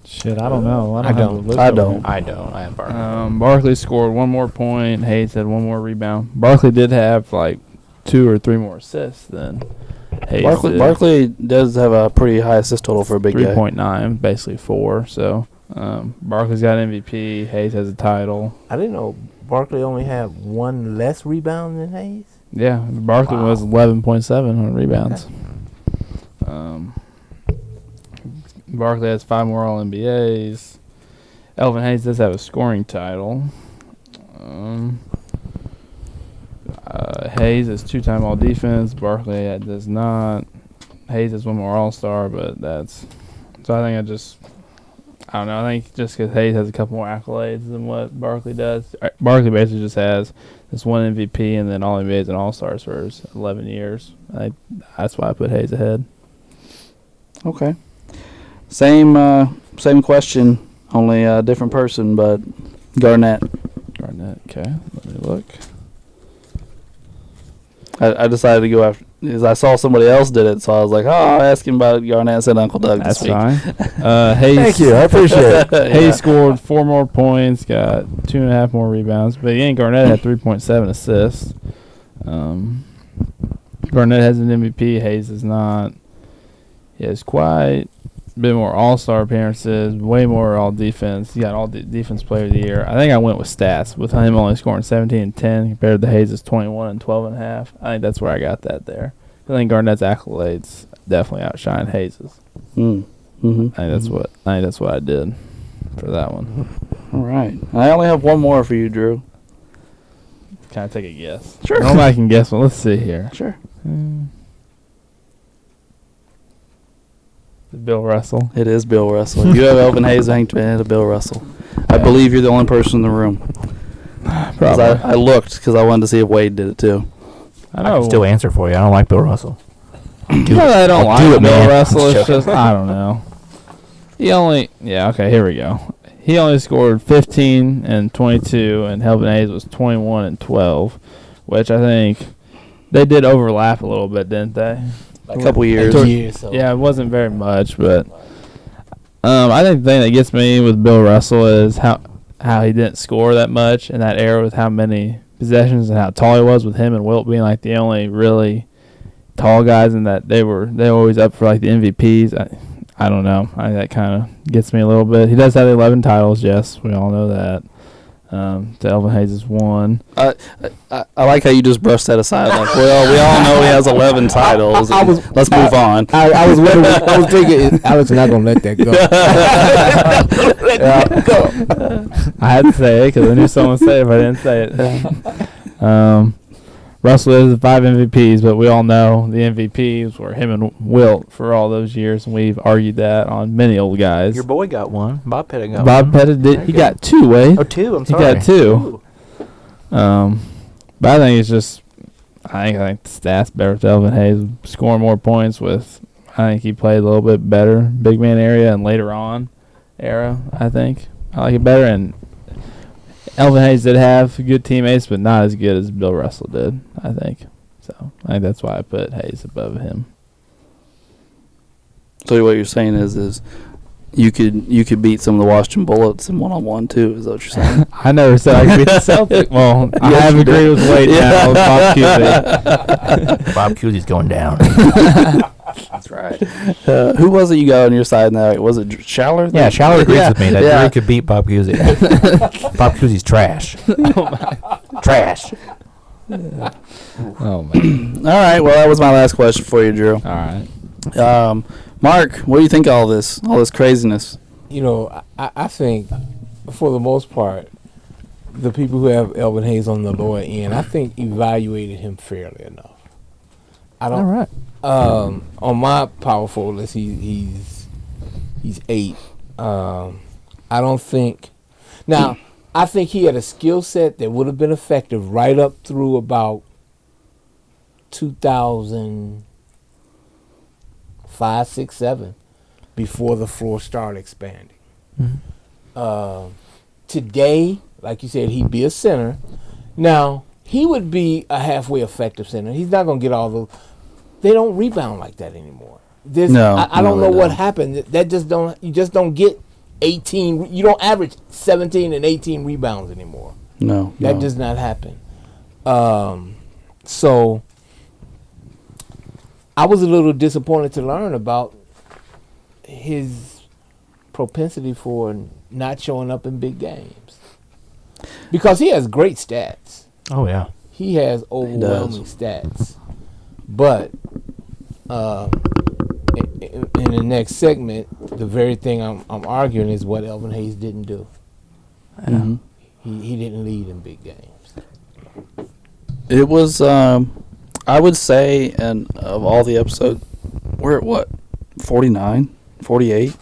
Shit, I don't know. I don't. I have Barkley. Barkley scored 1 more point. Hayes had 1 more rebound. Barkley did have like 2 or 3 more assists than Hayes did. Barkley does have a pretty high assist total for a big guy. 3.9, basically 4. So Barkley's got MVP. Hayes has a title. I didn't know Barkley only had 1 less rebound than Hayes. Yeah, Barkley was 11.7 on rebounds. Okay. Barkley has 5 more All-NBAs. Elvin Hayes does have a scoring title. Hayes is 2-time All-Defense. Barkley does not. Hayes has 1 more All-Star, but that's... So I don't know. I think just because Hayes has a couple more accolades than what Barkley does. Barkley basically just has this 1 MVP and then All-NBAs and All-Stars for his 11 years. That's why I put Hayes ahead. Okay. Same question, only a different person, but Garnett. Okay. Let me look. I decided to go after, because I saw somebody else did it, so I was like, I'll ask him about Garnett. I said Uncle Doug That's this week. Fine. Hayes, thank you. I appreciate it. Hayes scored 4 more points, got 2.5 more rebounds, but again, Garnett had 3.7 assists. Garnett has an MVP. Hayes does not. He has quite a bit more all-star appearances, way more all-defense. He got all-defense player of the year. I think I went with stats, with him only scoring 17 and 10 compared to Hayes' 21 and 12.5. I think that's where I got that there. I think Garnett's accolades definitely outshine Hayes'. Mm-hmm. I think that's what I did for that one. All right. I only have 1 more for you, Drew. Can I take a guess? Sure. I don't know if I can guess one. Let's see here. Sure. Bill Russell. It is Bill Russell. You have Elvin Hayes ranked ahead of Bill Russell. I believe you're the only person in the room. Probably. I looked because I wanted to see if Wade did it too. I can still answer for you. I don't like Bill Russell. I don't like Bill Russell. It's just, I don't know. Here we go. He only scored 15 and 22, and Elvin Hayes was 21 and 12, which I think they did overlap a little bit, didn't they? A couple years. Yeah, it wasn't very much, but I think the thing that gets me with Bill Russell is how he didn't score that much in that era with how many possessions and how tall he was, with him and Wilt being like the only really tall guys, and that they were always up for like the MVPs. I don't know. That kind of gets me a little bit. He does have 11 titles, yes, we all know that. to Elvin Hayes' 1. I like how you just brushed that aside. Like, well, we all know he has 11 titles. Let's move on. I was thinking Alex is not gonna let that go. I had to say it because I knew someone would say it if I didn't say it. Russell is 5 MVPs, but we all know the MVPs were him and Wilt for all those years, and we've argued that on many old guys. Your boy got one. Bob Pettit got one. Bob Pettit did. He got 2, Wade. Oh, 2. I'm sorry. He got 2. But I think it's just, I think the stats better with Elvin Hayes scoring more points with. I think he played a little bit better big man area and later on era. I think I like it better, and Elvin Hayes did have good teammates, but not as good as Bill Russell did, I think. So I think that's why I put Hayes above him. So what you're saying is you could beat some of the Washington Bullets in 1-on-1 too. Is that what you're saying? I never said I could beat the Celtics. Well, I have agreed with Wade now with Bob Cousy. Bob Cousy's going down. That's right. Who was it you got on your side now? Was it Schaller? Yeah, Schaller agrees with me that Drew could beat Bob Cousy. Bob Cousy's trash. Trash. Oh, man. All right. Well, that was my last question for you, Drew. All right. Mark, what do you think of all this craziness? I think for the most part, the people who have Elvin Hayes on the lower end, I think evaluated him fairly enough. All right. On my power forward list, he's 8. I don't think. Now, I think he had a skill set that would have been effective right up through about 2005, 6, 7, before the floor started expanding. Mm-hmm. Today, like you said, he'd be a center. Now, he would be a halfway effective center. He's not going to get all the. They don't rebound like that anymore. I don't know what happened. You just don't get 18. You don't average 17 and 18 rebounds anymore. No, that does not happen. So I was a little disappointed to learn about his propensity for not showing up in big games, because he has great stats. Oh yeah, he has overwhelming stats. But in the next segment, the very thing I'm arguing is what Elvin Hayes didn't do. Mm-hmm. He didn't lead in big games. It was, I would say, and of all the episodes, we're at what, 49, 48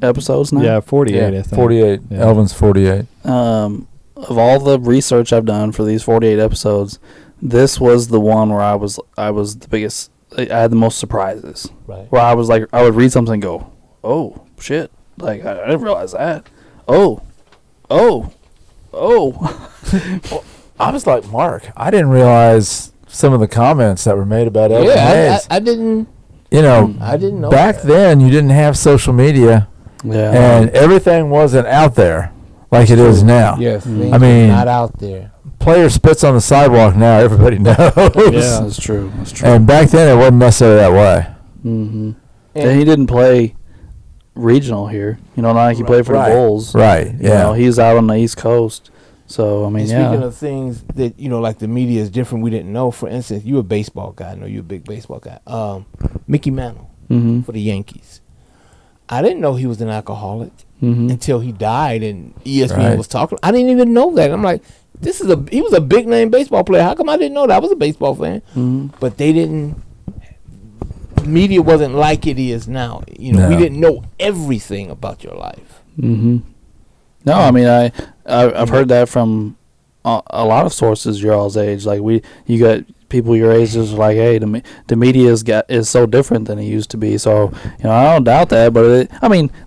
episodes now? Yeah, 48, I think. 48. Yeah. Elvin's 48. Of all the research I've done for these 48 episodes, this was the one where I was the biggest. I had the most surprises. Right. Where I was like, I would read something and go, "Oh shit!" Like I didn't realize that. Oh. Well, I was like, Mark, I didn't realize some of the comments that were made about Elvin Hayes. I didn't. I didn't know. Back then, you didn't have social media, and everything wasn't out there like it is now. Yes, I mean, not out there. Player spits on the sidewalk now. Everybody knows. Yeah, that's true. And back then, it wasn't necessarily that way. Mm-hmm. And he didn't play regional here. Not like he played for the Bulls. Right. Yeah. He's out on the East Coast. So I mean, Speaking of things that like the media is different, we didn't know. For instance, you're a baseball guy. I know you're a big baseball guy. Mickey Mantle for the Yankees. I didn't know he was an alcoholic until he died, and ESPN was talking. I didn't even know that. I'm like, he was a big name baseball player. How come I didn't know that? I was a baseball fan, but they didn't. Media wasn't like it is now. We didn't know everything about your life. Mm-hmm. No, I mean I've heard that from a lot of sources your all's age. Like you got people your age is like, hey, the media is so different than it used to be. So I don't doubt that, but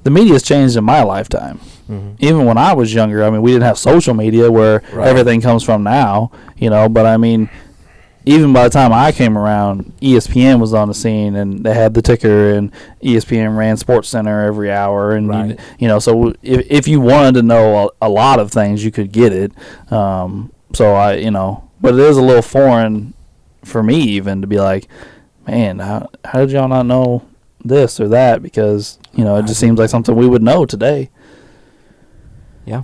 the media's changed in my lifetime. Mm-hmm. Even when I was younger, we didn't have social media where everything comes from now. But even by the time I came around, ESPN was on the scene, and they had the ticker, and ESPN ran Sports Center every hour, and so if you wanted to know a lot of things, you could get it. But it is a little foreign for me even to be like, man, how did y'all not know this or that? Because it just seems like something we would know today. Yeah.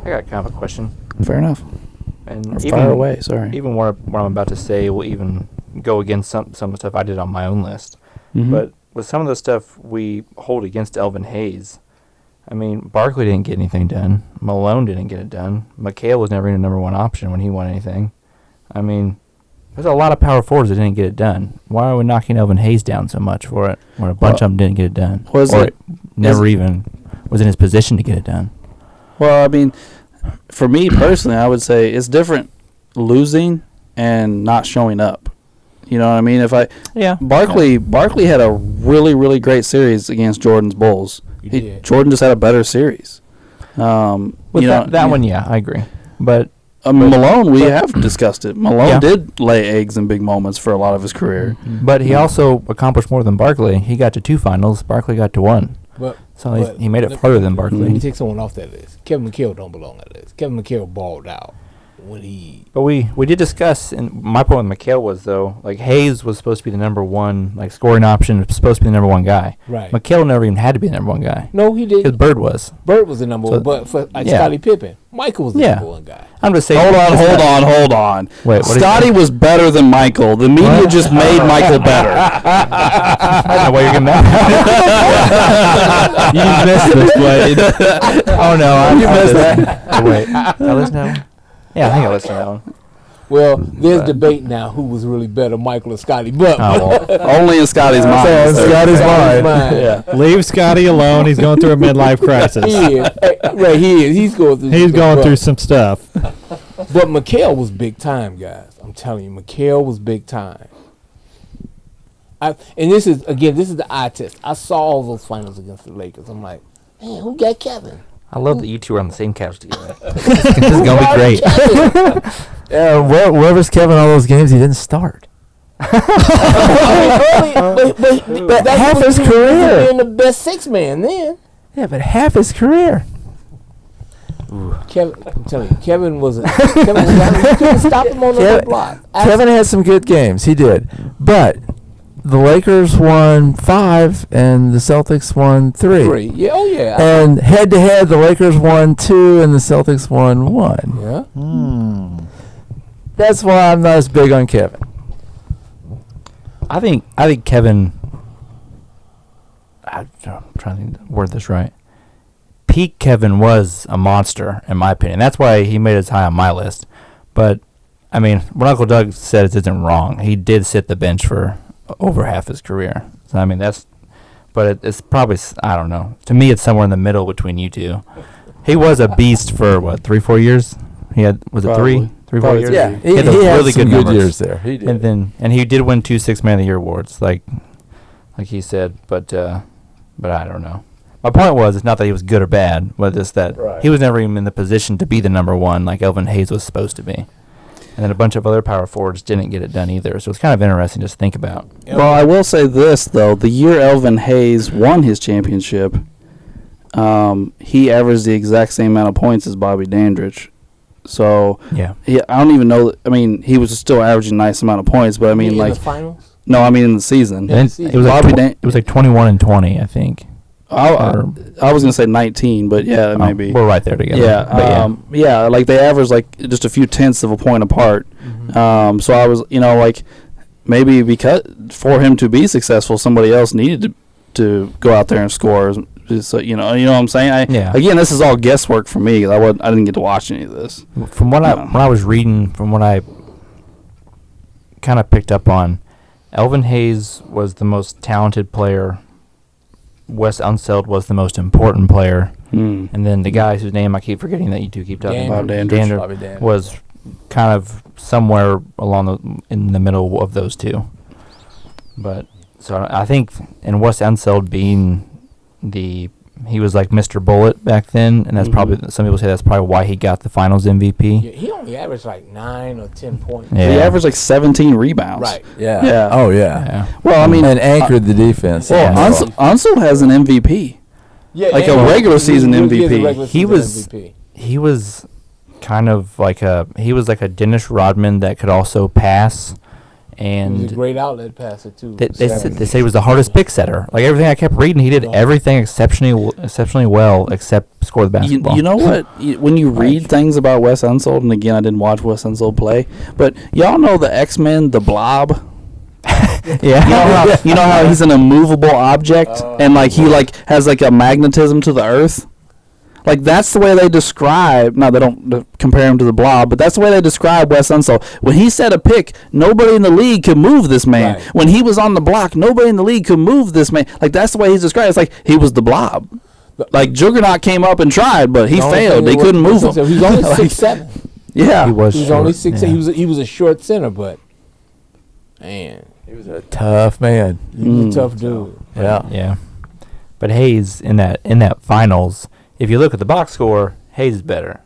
I got kind of a question. Fair enough. And fire away. Sorry. Even what I'm about to say will even go against some of the stuff I did on my own list. Mm-hmm. But with some of the stuff we hold against Elvin Hayes, I mean, Barkley didn't get anything done. Malone didn't get it done. McHale was never even a number one option when he won anything. I mean, there's a lot of power forwards that didn't get it done. Why are we knocking Elvin Hayes down so much for it when a bunch of them didn't get it done? Never even was in his position to get it done. Well, I mean, for me personally, I would say it's different losing and not showing up. You know what I mean? Barkley had a really, really great series against Jordan's Bulls. Jordan just had a better series. With that one, yeah, I agree. But Malone, we have discussed it. Malone did lay eggs in big moments for a lot of his career. Mm-hmm. But he also accomplished more than Barkley. He got to 2 finals. Barkley got to 1. So he made it farther than Barkley. Let me take someone off that list. Kevin McHale don't belong on that list. Kevin McHale balled out when he. But we did discuss, and my point with McHale was, though, like, Hayes was supposed to be the number one, like, scoring option, was supposed to be the number one guy. Right. McHale never even had to be the number one guy. No, he didn't. Because Bird was. Bird was the number one, but for Scottie Pippen, Michael was the number one guy. I'm just saying. Hold on. Wait, Scottie was better than Michael. The media just made Michael better. I don't know why you're getting mad. You missed this, Blade. Oh, no. You missed that. Wait. I listened to that one? Yeah, I think I listened to that one. Well, there's debate now who was really better, Michael or Scottie. But only in Scotty's mind. Scotty's mind. Yeah. Leave Scotty alone. He's going through a midlife crisis. He is. Right, he is. He's going through some stuff. But McHale was big time, guys. I'm telling you, McHale was big time. And this is the eye test. I saw all those finals against the Lakers. I'm like, man, who got Kevin? I love that you two are on the same couch together. This is going to be great. Yeah, wherever's Kevin all those games, he didn't start. But half his career. Being the best 6-man then. Yeah, but half his career. Kevin, I'm telling you, Kevin was you couldn't stop him on the block. Kevin had some good games. He did. But the Lakers won 5 and the Celtics won 3. Yeah, oh yeah. And head to head, the Lakers won 2 and the Celtics won 1. Yeah. That's why I'm not as big on Kevin. I think Kevin. I'm trying to word this right. Peak Kevin was a monster, in my opinion. That's why he made it high on my list. But I mean, what Uncle Doug said isn't wrong. He did sit the bench for over half his career. So I mean, it's probably, I don't know. To me, it's somewhere in the middle between you two. He was a beast for what, 3-4 years? He had, was it 3-4 years? Yeah, he had really some good years there. He did. And he did win 2 6-Man of the Year awards, like he said. But I don't know. My point was, it's not that he was good or bad, but it's that he was never even in the position to be the number one like Elvin Hayes was supposed to be. And then a bunch of other power forwards didn't get it done either. So it's kind of interesting just to think about. Well, I will say this, though. The year Elvin Hayes won his championship, he averaged the exact same amount of points as Bobby Dandridge. So, I don't even know. I mean, he was still averaging a nice amount of points, but I mean, in the finals? No, I mean in the season. It was like 21 and 20, I think. I was gonna say 19, but yeah, it may be. We're right there together. Yeah, like they averaged like just a few tenths of a point apart. Mm-hmm. So I was, like maybe because for him to be successful, somebody else needed to go out there and score. So you know what I'm saying. Again, this is all guesswork for me. I didn't get to watch any of this. From when I was reading, from what I kind of picked up on, Elvin Hayes was the most talented player. Wes Unseld was the most important player, and then the guy whose name I keep forgetting that you two keep talking about, Dandridge, was kind of somewhere in the middle of those two. But so I think, and Wes Unseld being he was like Mr. Bullet back then, and that's probably, some people say that's probably why he got the Finals MVP. Yeah, he only averaged like 9 or 10 points. Yeah. He averaged like 17 rebounds. Right. Yeah. Oh yeah. Well, I mean, and anchored the defense. Well, Unseld has an MVP. Yeah, like a regular season MVP. He was kind of like a Dennis Rodman that could also pass And he's a great outlet passer too. They say he was the hardest pick setter. Like everything I kept reading, he did everything exceptionally well except score the basketball. You know what? When you read things about Wes Unseld, and again, I didn't watch Wes Unseld play, but y'all know the X-Men, the Blob. Yeah. You know how he's an immovable object, and like he like has like a magnetism to the earth. Like, that's the way they describe, now they don't compare him to the Blob, but that's the way they describe Wes Unseld. When he set a pick, nobody in the league could move this man. Right. When he was on the block, nobody in the league could move this man. Like, that's the way he's described. It's like he was the Blob. Like, Juggernaut came up and tried, but he failed. They couldn't move him. He was only 6'7". Yeah. He was only short, 6'7". He was a short center, but, man. He was a tough man. He was a tough dude. Yeah. Yeah. But Hayes, in that finals, if you look at the box score, Hayes is better.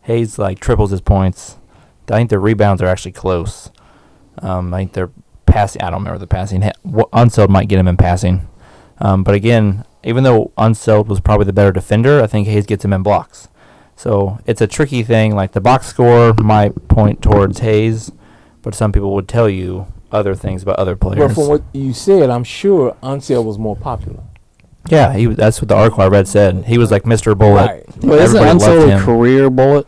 Hayes like triples his points. I think their rebounds are actually close. I think they're passing. I don't remember the passing. Unseld might get him in passing. But again, even though Unseld was probably the better defender, I think Hayes gets him in blocks. So it's a tricky thing. Like the box score might point towards Hayes, but some people would tell you other things about other players. Well, from what you said, I'm sure Unseld was more popular. Yeah, that's what the article I read said. He was like Mr. Bullet. Right. Well, isn't Everybody loved Unseld a him. career bullet?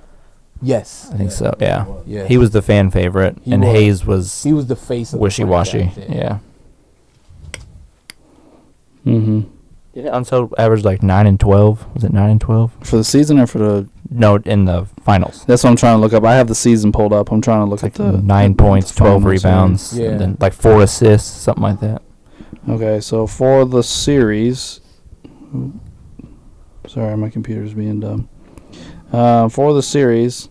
Yes. I think so. Yeah. Yeah. He was the fan favorite, He and was. Hayes was He was the face of wishy-washy. the franchise, Yeah. Mm-hmm. Didn't Unseld average like 9 and 12? Was it 9 and 12? For the season or for the... No, in the finals. That's what I'm trying to look up. I have the season pulled up. I'm trying to look It's at like the... 9 points, the 12 final rebounds, series. Yeah. and then like 4 assists, something like that. Okay, so for the series... Sorry, my computer's being dumb. For the series,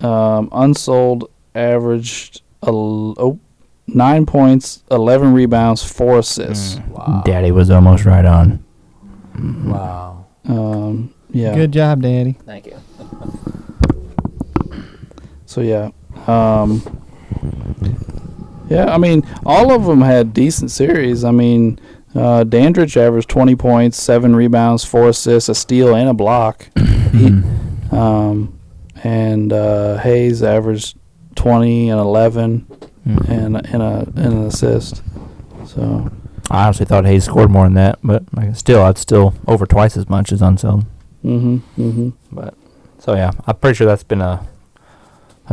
Unseld averaged 9 points, 11 rebounds, 4 assists. Wow. Daddy was almost right on. Wow. Yeah. Good job, Daddy. Thank you. So yeah. Yeah, I mean, all of them had decent series. I mean, Dandridge averaged 20 points, 7 rebounds, 4 assists, a steal, and a block. And Hayes averaged 20 and 11 and an assist. So I honestly thought Hayes scored more than that, but I'd still over twice as much as Unseld. But so yeah, I'm pretty sure that's been a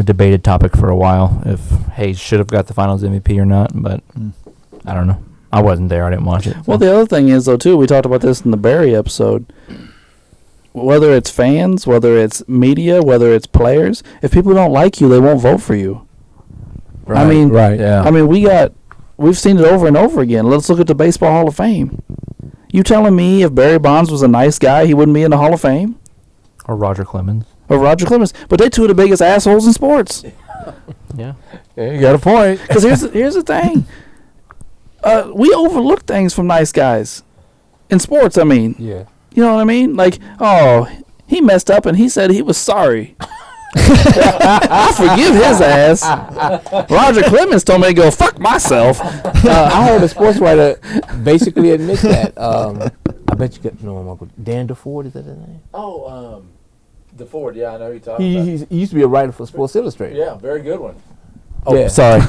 debated topic for a while if Hayes should have got the Finals MVP or not. But I don't know. I wasn't there. I didn't watch it. So. Well, the other thing is, though, too, we talked about this in the Barry episode. Whether it's fans, whether it's media, whether it's players, if people don't like you, they won't vote for you. Right. I mean, right. Yeah. I mean, we've seen it over and over again. Let's look at the Baseball Hall of Fame. You telling me if Barry Bonds was a nice guy, he wouldn't be in the Hall of Fame? Or Roger Clemens. Or Roger Clemens. But they two of the biggest assholes in sports. Yeah. Yeah, you got a point. Because here's the thing. We overlook things from nice guys. In sports, I mean. Yeah. You know what I mean? Like, oh, he messed up and he said he was sorry. I forgive his ass. Roger Clemens told me to go fuck myself. I heard a sports writer basically admit that. I bet you get no Uncle Dan DeFord, is that his name? Oh, DeFord. Yeah, I know who you're talking He used to be a writer for Sports Illustrated. Yeah, very good one. Oh, yeah. Sorry.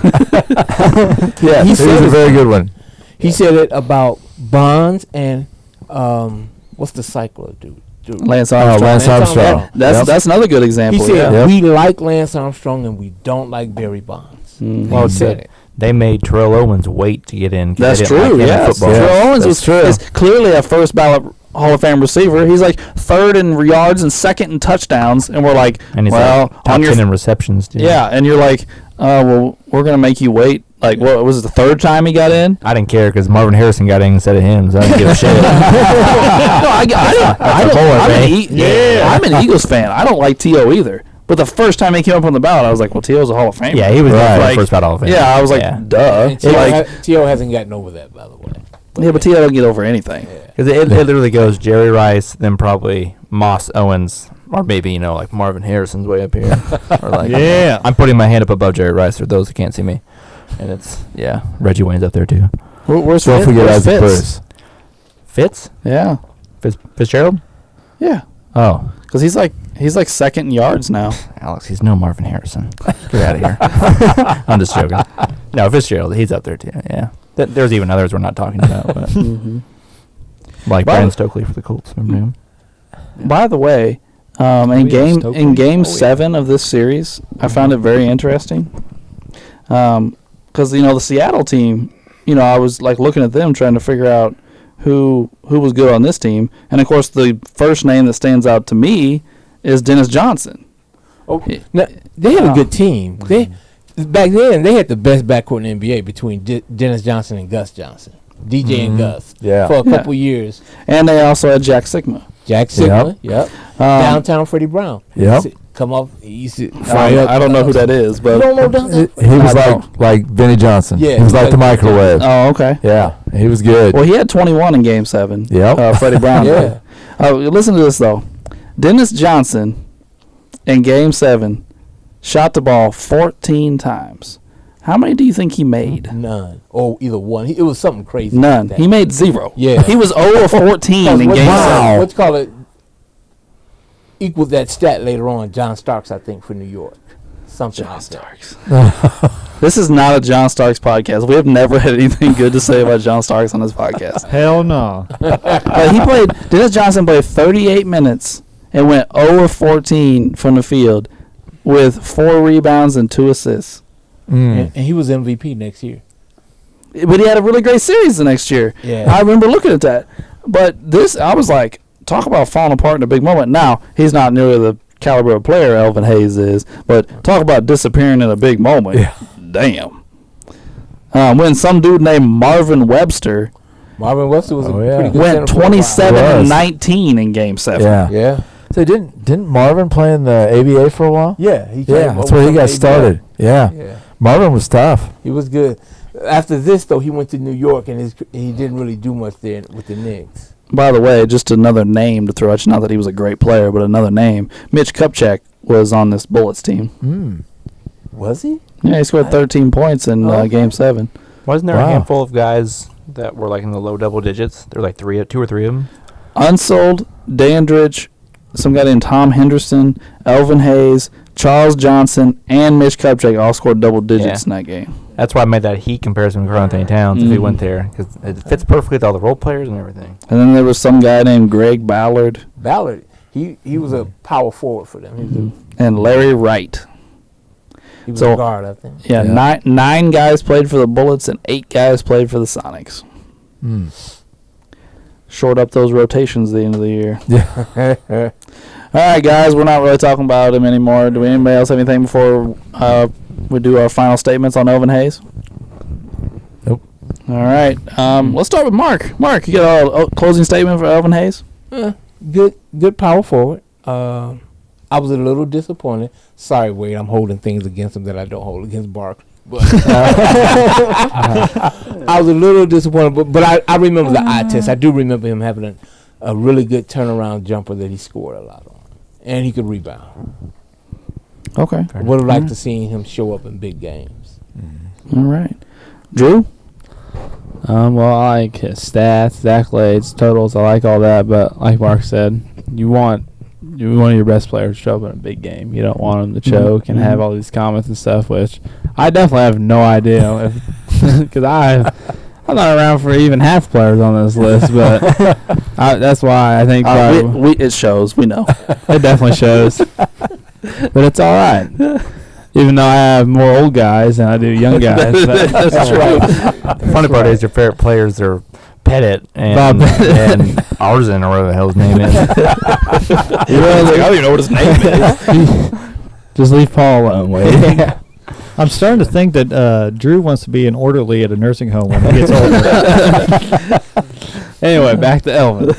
Yeah, He he said was a it- very good one. He said it about Bonds and what's the cycler dude? Lance Armstrong. Lance Armstrong. That's another good He example. said yeah. we like Lance Armstrong and we don't like Barry Bonds. Well, He said it. they made Terrell Owens wait to get in. 'Cause That's they didn't true. like him in Yeah, football. Terrell Owens That's true. is clearly a first ballot Hall of Fame receiver. He's like third in yards and second in touchdowns, and we're like, And he's well, like top on your 10 in receptions, too. yeah, and you're like, well, we're gonna make you wait. Like, what was it, the third time he got in? I didn't care because Marvin Harrison got in instead of him, so I didn't give a shit. I'm an Eagles fan. I don't like T.O. either. But the first time he came up on the ballot, I was like, well, T.O.'s a Hall of Famer. Yeah, he was Right. the Like, first ballot Hall of Fame. Yeah, I was like, Yeah. duh. T.O. hasn't gotten over that, by the way. Yeah, but T.O. doesn't get over anything. Because it literally goes Jerry Rice, then probably Moss Owens, or maybe, like Marvin Harrison's way up here. Or like, Yeah. I'm putting my hand up above Jerry Rice for those who can't see me. And it's, Reggie Wayne's up there too. Where's Don't forget where's Isaac Fitz? Bruce. Fitz? Yeah. Fitzgerald? Yeah. Oh. Because he's like He's like second in yards now. Alex, he's no Marvin Harrison. Get out of here. I'm just joking. No, Fitzgerald, he's up there too. Yeah. There's even others we're not talking about. But like Brandon Stokely for the Colts. Remember him? By the way, in game 7 of this series, I found it very interesting. Because the Seattle team, I was like looking at them trying to figure out who was good on this team, and of course the first name that stands out to me is Dennis Johnson. Oh, now, they had a good team. Back then they had the best backcourt in the NBA between Dennis Johnson and Gus Johnson, DJ and Gus, for a couple years. And they also had Jack Sigma. Yep. Downtown Freddie Brown. Yep. Come up. He used to I don't know who that is, but you don't know Downtown? He was like Vinnie Johnson. Yeah, he was like the microwave. Oh, okay. Yeah, he was good. Well, he had 21 in Game 7. Yep. Freddie Brown. Yeah. Listen to this though. Dennis Johnson in Game 7 shot the ball 14 times. How many do you think he made? None. Or either one. It was something crazy. None. He made 0. Yeah. He was 0 of 14 in Game 7. What's called it? Equals that stat later on. John Starks, I think, for New York. Something John like Starks. This is not a John Starks podcast. We have never had anything good to say about John Starks on this podcast. Hell no. But Dennis Johnson played 38 minutes and went 0 of 14 from the field with 4 rebounds and 2 assists. And he was MVP next year. But he had a really great series the next year. Yeah. I remember looking at that. But I was like, talk about falling apart in a big moment. Now, he's not nearly the caliber of player Elvin Hayes is, but talk about disappearing in a big moment. Yeah. Damn. When some dude named Marvin Webster was a pretty good went 27 and 19 in Game 7. Yeah. So didn't Marvin play in the ABA for a while? Yeah, that's where he got started. Yeah. Marvin was tough. He was good. After this, though, he went to New York, and he didn't really do much there with the Knicks. By the way, just another name to throw at you. Not that he was a great player, but another name. Mitch Kupchak was on this Bullets team. Was he? Yeah, he scored 13 points in Game 7. Wasn't there a handful of guys that were like in the low double digits? There were like 2 or 3 of them. Unsold, Dandridge, some guy named Tom Henderson, Elvin Hayes, Charles Johnson, and Mitch Kupchak all scored double digits in that game. That's why I made that Heat comparison with Karl-Anthony Towns if he went there, because it fits perfectly with all the role players and everything. And then there was some guy named Greg Ballard. He was a power forward for them. And Larry Wright. He was a guard, I think. Yeah, 9 guys played for the Bullets and 8 guys played for the Sonics. Short up those rotations at the end of the year. Yeah. All right, guys, we're not really talking about him anymore. Do anybody else have anything before we do our final statements on Elvin Hayes? Nope. All right. Let's start with Mark. Mark, you got a closing statement for Elvin Hayes? Good power forward. I was a little disappointed. Sorry, Wade, I'm holding things against him that I don't hold against Barkley. But I was a little disappointed, but I remember the eye test. I do remember him having a really good turnaround jumper that he scored a lot on, and he could rebound. Okay. Would have liked to see him show up in big games. All right. Drew? Well, I like his stats, accolades, totals. I like all that, but like Mark said, you want one of your best players to show up in a big game. You don't want him to choke and have all these comments and stuff, which I definitely have no idea if because I'm not around for even half players on this list, but that's why I think it shows. We know. It definitely shows. But it's all right. Even though I have more old guys than I do young guys. That's true. The funny part is your favorite players are Pettit and Arzen or whatever the hell his name is. I don't even know what his name is. Just leave Paul alone, Wade. I'm starting to think that Drew wants to be an orderly at a nursing home when he gets older. Anyway, back to Elvin.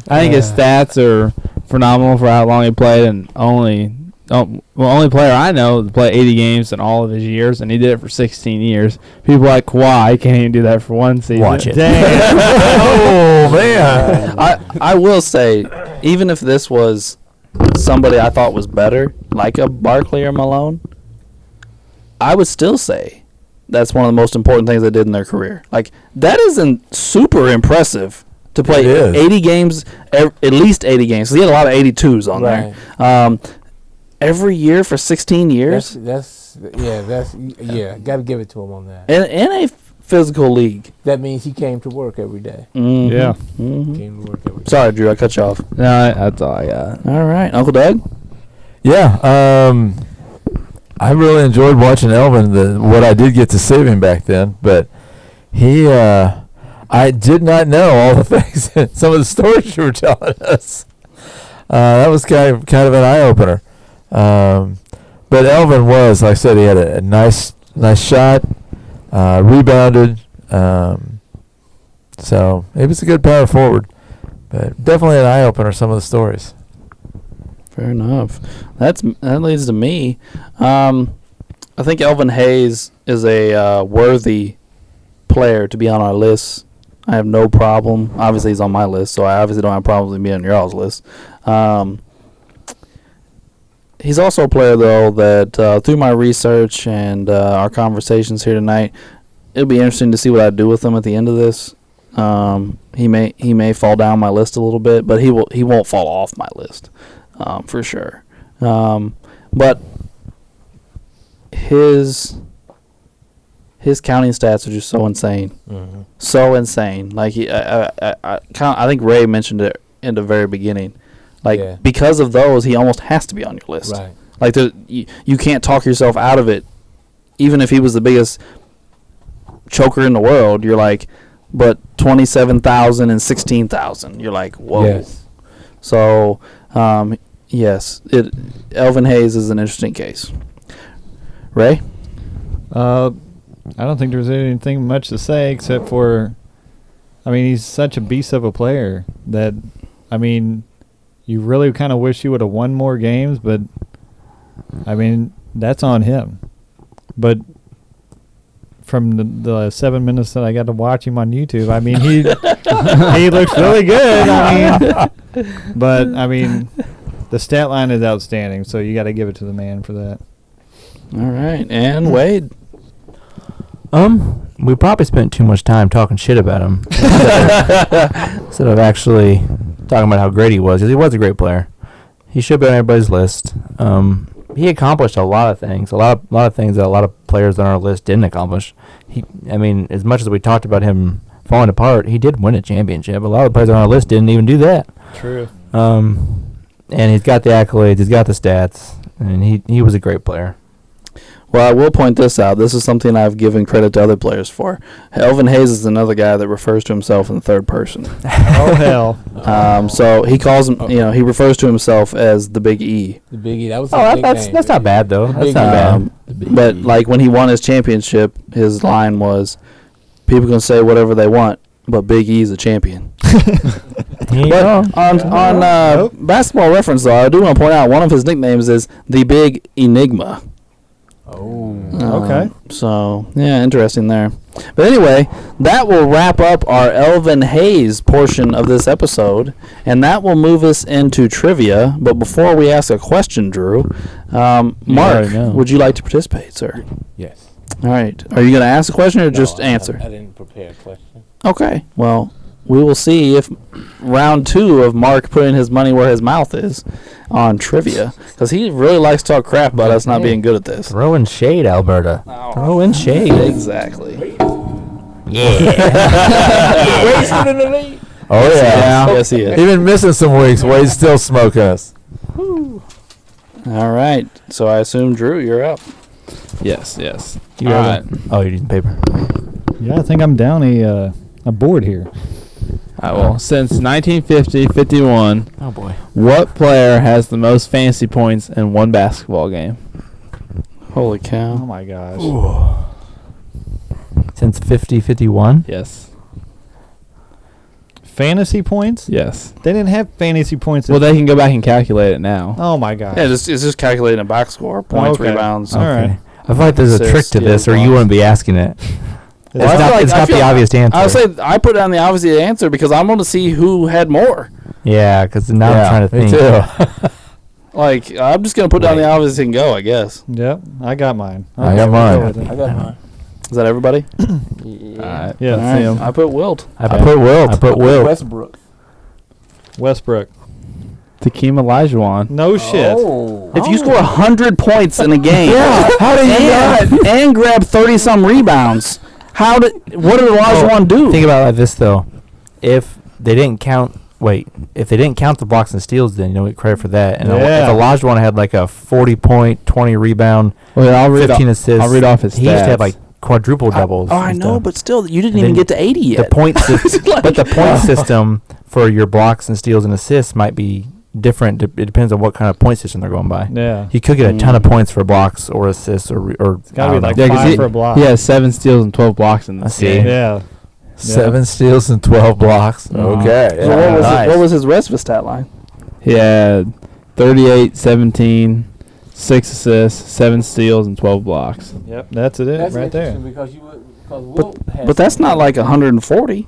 I think his stats are phenomenal for how long he played, and only player I know to play 80 games in all of his years, and he did it for 16 years. People like Kawhi can't even do that for one season. Watch it. Damn. Oh, man. I will say, even if this was somebody I thought was better, like a Barkley or Malone, I would still say that's one of the most important things they did in their career. Like, that isn't super impressive to play 80 games, at least 80 games. So he had a lot of 82s on there. Every year for 16 years. That's got to give it to him on that. In a physical league. That means he came to work every day. Mm-hmm. Yeah. Mm-hmm. Came to work every day. Sorry, Drew, I cut you off. No, that's all I got. All right, Uncle Doug. Yeah. I really enjoyed watching Elvin. What I did get to see of him back then, but he, I did not know all the things, some of the stories you were telling us. That was kind of an eye opener. But Elvin was, like I said, he had a nice shot, rebounded. So he was a good power forward, but definitely an eye opener. Some of the stories. Fair enough. That leads to me. I think Elvin Hayes is a worthy player to be on our list. I have no problem. Obviously, he's on my list, so I obviously don't have problems with being on y'all's list. He's also a player, though, that through my research and our conversations here tonight, it'll be interesting to see what I do with him at the end of this. He may fall down my list a little bit, but he won't fall off my list for sure. But his counting stats are just so insane, so insane. Like I think Ray mentioned it in the very beginning. Like because of those, he almost has to be on your list. Right. Like you can't talk yourself out of it, even if he was the biggest choker in the world. You're like, but 27,000 and 16,000. You're like, whoa. Yes. So, yes, Elvin Hayes is an interesting case. Ray? I don't think there's anything much to say except for, I mean, he's such a beast of a player that, I mean, you really kind of wish he would have won more games, but, I mean, that's on him. But from the 7 minutes that I got to watch him on YouTube, I mean, he looks really good. I mean, but, I mean, the stat line is outstanding, so you got to give it to the man for that. All right. And Wade? We probably spent too much time talking shit about him instead of actually talking about how great he was, because he was a great player. He should be on everybody's list. He accomplished a lot of things, a lot of things that a lot of players on our list didn't accomplish. I mean, as much as we talked about him falling apart, he did win a championship. A lot of the players on our list didn't even do that. True. And he's got the accolades, he's got the stats, and he was a great player. Well, I will point this out. This is something I've given credit to other players for. Elvin Hayes is another guy that refers to himself in the third person. Oh, hell. So he calls him, he refers to himself as the Big E. The Big E. That was that's not bad, though. That's not bad. But, like, when he won his championship, his line was, people can say whatever they want, but Big E's a champion. But on Basketball Reference, though, I do want to point out one of his nicknames is the Big Enigma. Okay. So, yeah, interesting there. But anyway, that will wrap up our Elvin Hayes portion of this episode, and that will move us into trivia. But before we ask a question, Drew, Mark, would you like to participate, sir? Yes. All right. Are you going to ask a question or just answer? I didn't prepare a question. Okay. Well, we will see if round 2 of Mark putting his money where his mouth is on trivia, because he really likes to talk crap about us not being good at this. Throwing shade, Alberta. Throwing shade. Exactly. Yeah. Wade's in the lead. Oh, yeah. Yes, he is. Even missing some weeks, Wade's still smoking us. All right. So I assume, Drew, you're up. Yes. All right. Oh, you're using paper. Yeah, I think I'm down a board here. Well, since 1950-51, Oh, boy. what player has the most fantasy points in one basketball game? Holy Oh, cow. my gosh. Since 50-51? Yes. Fantasy points? Yes. They didn't have fantasy points. Well, they can go back and calculate it now. Oh, my gosh. Yeah, it's just calculating a box score, points, Okay. rebounds. All right. I feel like there's a trick to this, or you wouldn't be asking it. Well, I It's feel not like- the obvious answer. I would say I put down the obvious answer because I'm going to see who had more. Yeah, because now I'm trying to Me think. too. Like, I'm just going to put down the obvious and go, I guess. Yep, I got mine. I got mine. go with it. I got mine. Is that everybody? Yeah, Yeah, All right. Sam. I put Wilt. I put Wilt. Westbrook. Westbrook. Tequila Olajuwon. No shit. Oh. If you score 100 points in a game, How do you and grab 30-some rebounds, what did Olajuwon do? Think about it like this though: if they didn't count the blocks and steals, then you don't get credit for that. And Yeah. if Olajuwon had like a 40-point, 20 rebound, Well, I'll read 15 assists, I'll read off his stats. he used to have like quadruple doubles. I and know, stuff. but still, you didn't And even then get to 80 yet. The point but the point system for your blocks and steals and assists might be different. It depends on what kind of point system they're going by. Yeah. You could get a ton of points for blocks or assists or It's got to be like Yeah, 'cause 5 he- for a block. He has 7 steals and 12 blocks in I this see. game. Yeah. 7 steals and 12 blocks. Okay. So what was Nice. what was his rest of his stat line? He had 38, 17, 6 assists, 7 steals, and 12 blocks. Yep. That's it right there. Because Wilt has But that's not like 140.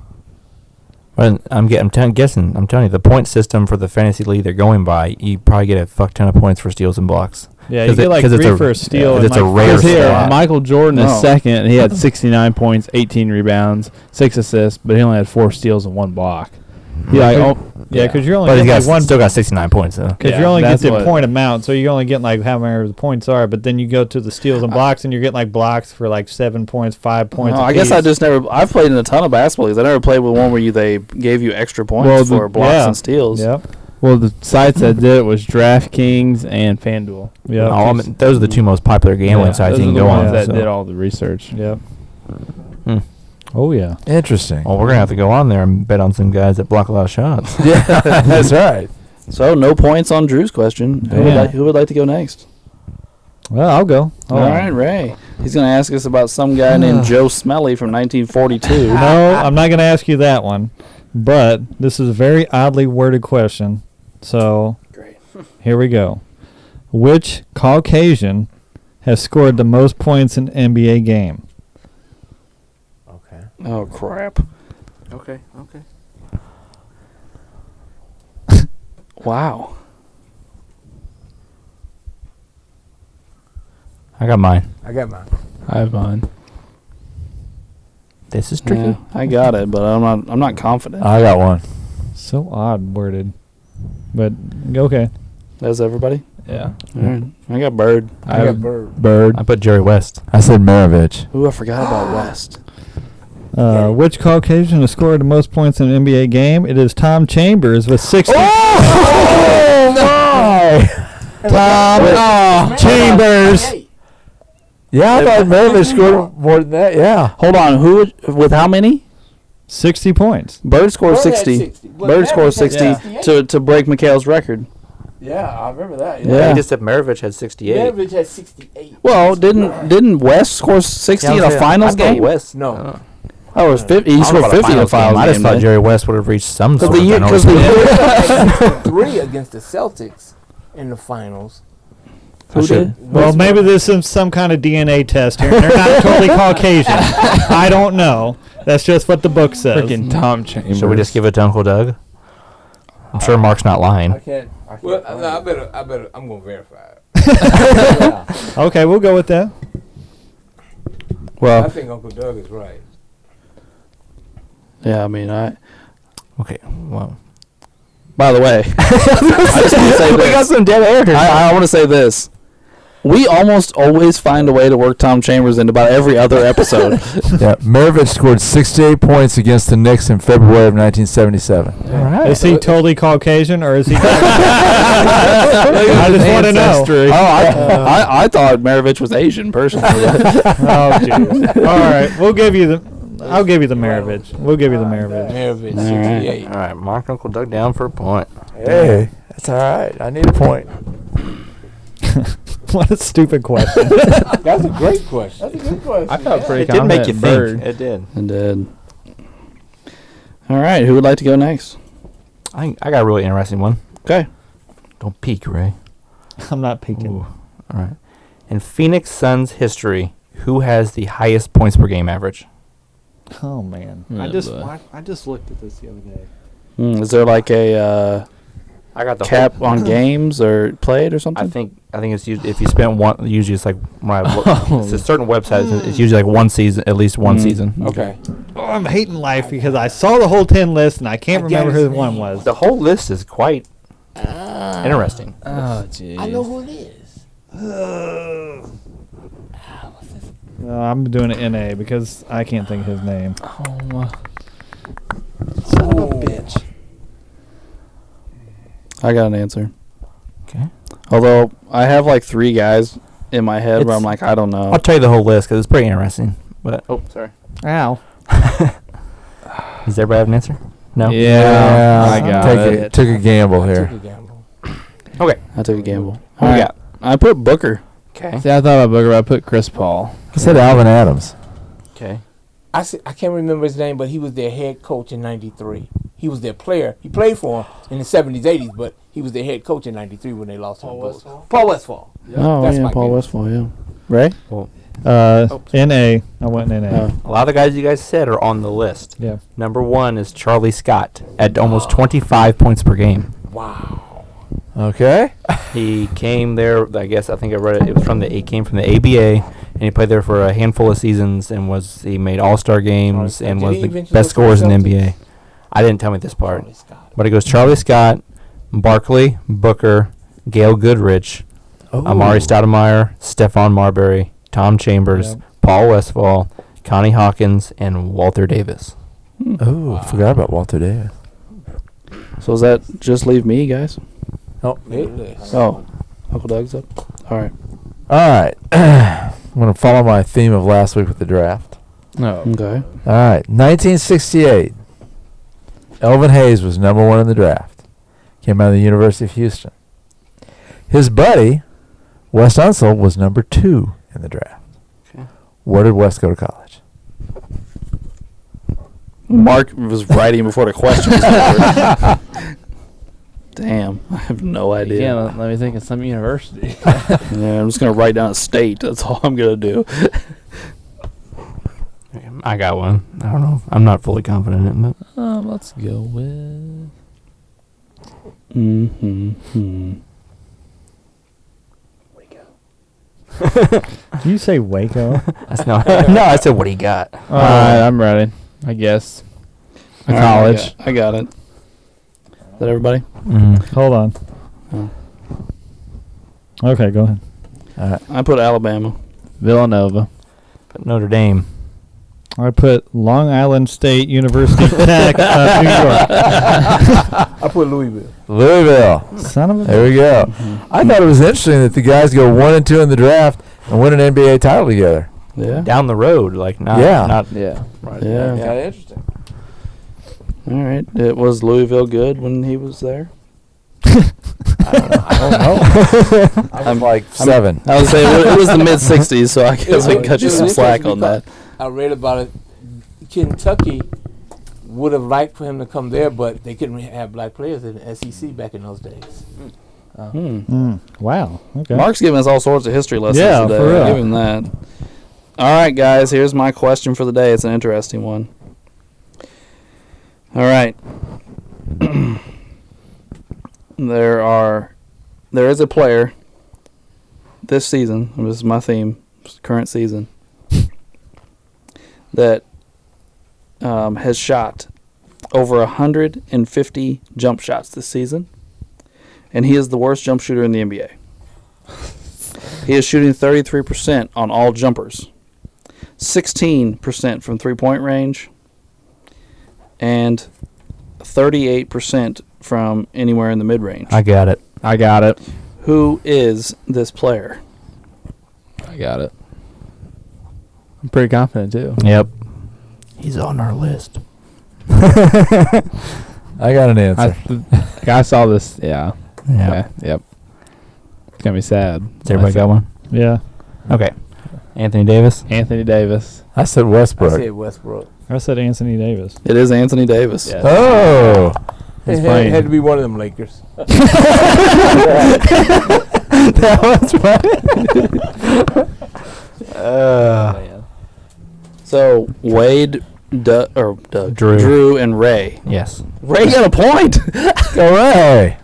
Well, I'm guessing. I'm telling you, the point system for the fantasy league they're going by, you probably get a fuck ton of points for steals and blocks. Yeah, you 'Cause get it- like 'cause it's 3 a- for a steal. yeah, and it's a like rare 4 Because here, stat. Michael Jordan is No. second, and he had 69 points, 18 rebounds, 6 assists, but he only had 4 steals and 1 block. He like, Yeah, because you're only But getting he's like one. still got 69 points though. Because Yeah, you're only that's getting what- point amount, so you're only getting like how many the points are. But then you go to the steals and blocks, and you're getting like blocks for like 7 points, 5 points. No, I guess apiece. I've played in a ton of basketball leagues. I never played with one where they gave you extra points Well, for blocks yeah. and steals. Yep. well, the sites that did it was DraftKings and FanDuel. Yep. Oh, I mean, those are the two most popular gambling sites those you are can the go ones on. that so. did all the research. Yep. Hmm. Oh yeah. Interesting. Well, we're gonna have to go on there and bet on some guys that block a lot of shots. Yeah, that's right. So no points on Drew's question. Yeah. Who would like to go next? Well, I'll go. All right, Ray. He's going to ask us about some guy named Joe Smelly from 1942. No, I'm not going to ask you that one. But this is a very oddly worded question. So Great. here we go. Which Caucasian has scored the most points in an NBA game? Okay. Oh, crap. Okay. Wow. I got mine. I got mine. I have mine. This is tricky. Yeah, I got it, but I'm not confident. I got one. So odd worded. But okay. That's everybody? Yeah. All right. I got Bird. I got have Bird. Bird. I put Jerry West. I said Maravich. Ooh, I forgot about West. Which Caucasian has scored the most points in an NBA game? It is Tom Chambers with 60. Oh my! Tom Chambers. Yeah, I thought Maravich scored more than that. Yeah. Hold on. With how many? 60 points. Bird scored Bird had 60. 60. Well, Bird Maravich scored had 60 68. to break Mikhail's record. Yeah, I remember that. Yeah. He just said Maravich had 68. Maravich had 68. Well, didn't West score 60 in a finals game? West. No. Oh, it was 50. He I don't know scored about 50 in a game. finals I just game. thought man. Jerry West would have reached some sort of the year, final because the score. year, 3 against the Celtics in the finals. who did? Well, maybe there's some kind of DNA test here. They're not totally Caucasian. I don't know. That's just what the book says. Freaking Tom Chambers. Should we just give it to Uncle Doug? I'm sure Mark's not lying. can't. Well, no, I better. I'm gonna verify it. Okay, we'll go with that. I Well, think Uncle Doug is right. yeah, I mean, Okay. Well, by the way, I just want to say we got this. some dead air here. I want to say this. We almost always find a way to work Tom Chambers into about every other episode. Yeah, Maravich scored 68 points against the Knicks in February of 1977. All right. Is he totally Caucasian or is he? I just want to know. Oh, I thought Maravich was Asian, personally. Oh, jeez. All right, we'll give you the. I'll give you the Maravich. We'll give you the Maravich. Maravich, All right. 68. All right. Mark Uncle Doug down for a point. Hey, that's all right. I need a point. What a stupid question. That's a great question. That's a good question. I felt pretty It did make confident you in think. Bird. It did. And did. All right, who would like to go next? I got a really interesting one. Okay. Don't peek, Ray. I'm not peeking. Ooh. All right. In Phoenix Suns history, who has the highest points per game average? Oh man, Yeah, I just boy. I just looked at this the other day. Is there like a I got the cap on games or played or something? I think it's usually, if you spent one. Usually it's like it's a certain website. It's usually like one season, at least one season. Okay. Oh, I'm hating life because I saw the whole 10 list and I can't remember who the one was. The whole list is quite interesting. Oh, jeez. I know who it is. I'm doing it NA because I can't think of his name. Oh, Son of a bitch. I got an answer. Okay. Although I have like 3 guys in my head where I'm like, I don't know. I'll tell you the whole list because it's pretty interesting. But Sorry. Ow. Does everybody have an answer? No. Yeah, I got it. Took a gamble here. Okay. I took a gamble. Who we got? I put Booker. Okay. See, I thought about Booker, but I put Chris Paul. I said Alvin Adams. Okay. I can't remember his name, but he was their head coach in '93. He was their player. He played for him in the '70s, '80s, but he was their head coach in '93 when they lost to the Bulls. Paul Westphal. Oh, That's yeah, my Paul guess. Westphal, yeah. Ray? NA. I went in NA. Oh. A lot of the guys you guys said are on the list. Yeah. Number 1 is Charlie Scott at almost 25 points per game. Wow. Okay. He came there. I think I read it. It was he came from the ABA, and he played there for a handful of seasons, and he made All-Star games and Did was he the eventually best go to the scorers in the Celtics? NBA. I didn't tell me this part, Charlie Scott. but it goes Charlie Scott, Barkley, Booker, Gail Goodrich, Amari Stoudemire, Stephon Marbury, Tom Chambers, Paul Westphal, Connie Hawkins, and Walter Davis. Oh, forgot about Walter Davis. So does that just leave me, guys? Great list. Oh, Uncle Doug's up? All right. All right. I'm going to follow my theme of last week with the draft. No. Okay. All right. 1968. Elvin Hayes was number 1 in the draft. Came out of the University of Houston. His buddy, Wes Unseld, was number 2 in the draft. Okay. Where did Wes go to college? Mark was writing before the question was over. Damn, I have no idea. Yeah, let me think of some university. Yeah, I'm just going to write down a state. That's all I'm going to do. I got one. I don't know. I'm not fully confident in it, but Let's go with... Did you say Waco? that's not. No, I said, what do you got? All right, I'm ready. I guess. All right, College. I got it. Is that everybody? Hold on. Oh. Okay, go ahead. All right. I put Alabama. Villanova. But Notre Dame. I put Long Island State University Tech of New York. I put Louisville. Louisville. Son of a There we go. I thought it was interesting that the guys go 1 and 2 in the draft and win an NBA title together. Yeah. Down the road, like not. Yeah. Not Yeah. right. Yeah. Interesting. All right. It was Louisville good when he was there? I don't know. I'm like 7. I would say it was the mid-'60s, so I guess I can cut you some slack on that. I read about it. Kentucky would have liked for him to come there, but they couldn't have black players in the SEC back in those days. Wow. Okay. Mark's giving us all sorts of history lessons Yeah, today. for real. I'll give him that. All right, guys, here's my question for the day. It's an interesting one. All right. There is a player this season, and this is my theme, current season, that has shot over 150 jump shots this season, and he is the worst jump shooter in the NBA. He is shooting 33% on all jumpers, 16% from three-point range, and 38% from anywhere in the mid-range. I got it. Who is this player? I got it. I'm pretty confident, too. Yep. He's on our list. I got an answer. I saw this. Yeah. Yeah. Okay. Yep. It's going to be sad. Has everybody got one? Yeah. Okay. Anthony Davis. Anthony Davis. I said Westbrook. I said Westbrook. I said Anthony Davis. It is Anthony Davis. Yeah. Oh. He's It playing. had to be one of them Lakers. That was funny. So Wade, Doug, Drew. Drew, and Ray. Yes. Ray got a point. Go Ray.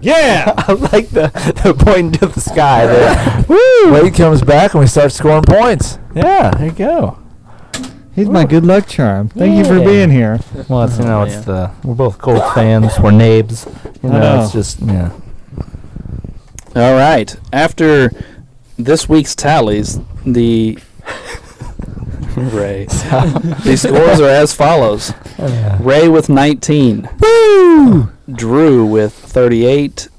Yeah. I like the pointing to the sky there. Woo! Wade comes back and we start scoring points. Yeah, there you go. He's my good luck charm. Thank you for being here. Well, it's we're both Colts fans. We're nabes. It's just All right. After this week's tallies, the scores are as follows. Ray with 19. Woo! Drew with 38.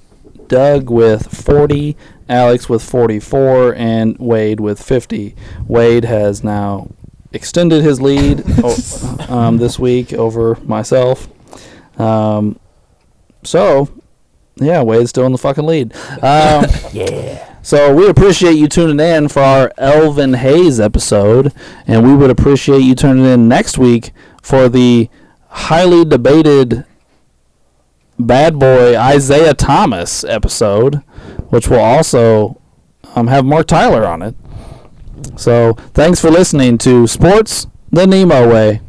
Doug with 40. Alex with 44. And Wade with 50. Wade has now extended his lead this week over myself. Wade's still in the fucking lead. yeah. So we appreciate you tuning in for our Elvin Hayes episode, and we would appreciate you tuning in next week for the highly debated bad boy Isaiah Thomas episode, which will also have Mark Tyler on it. So thanks for listening to Sports the NEMO Way.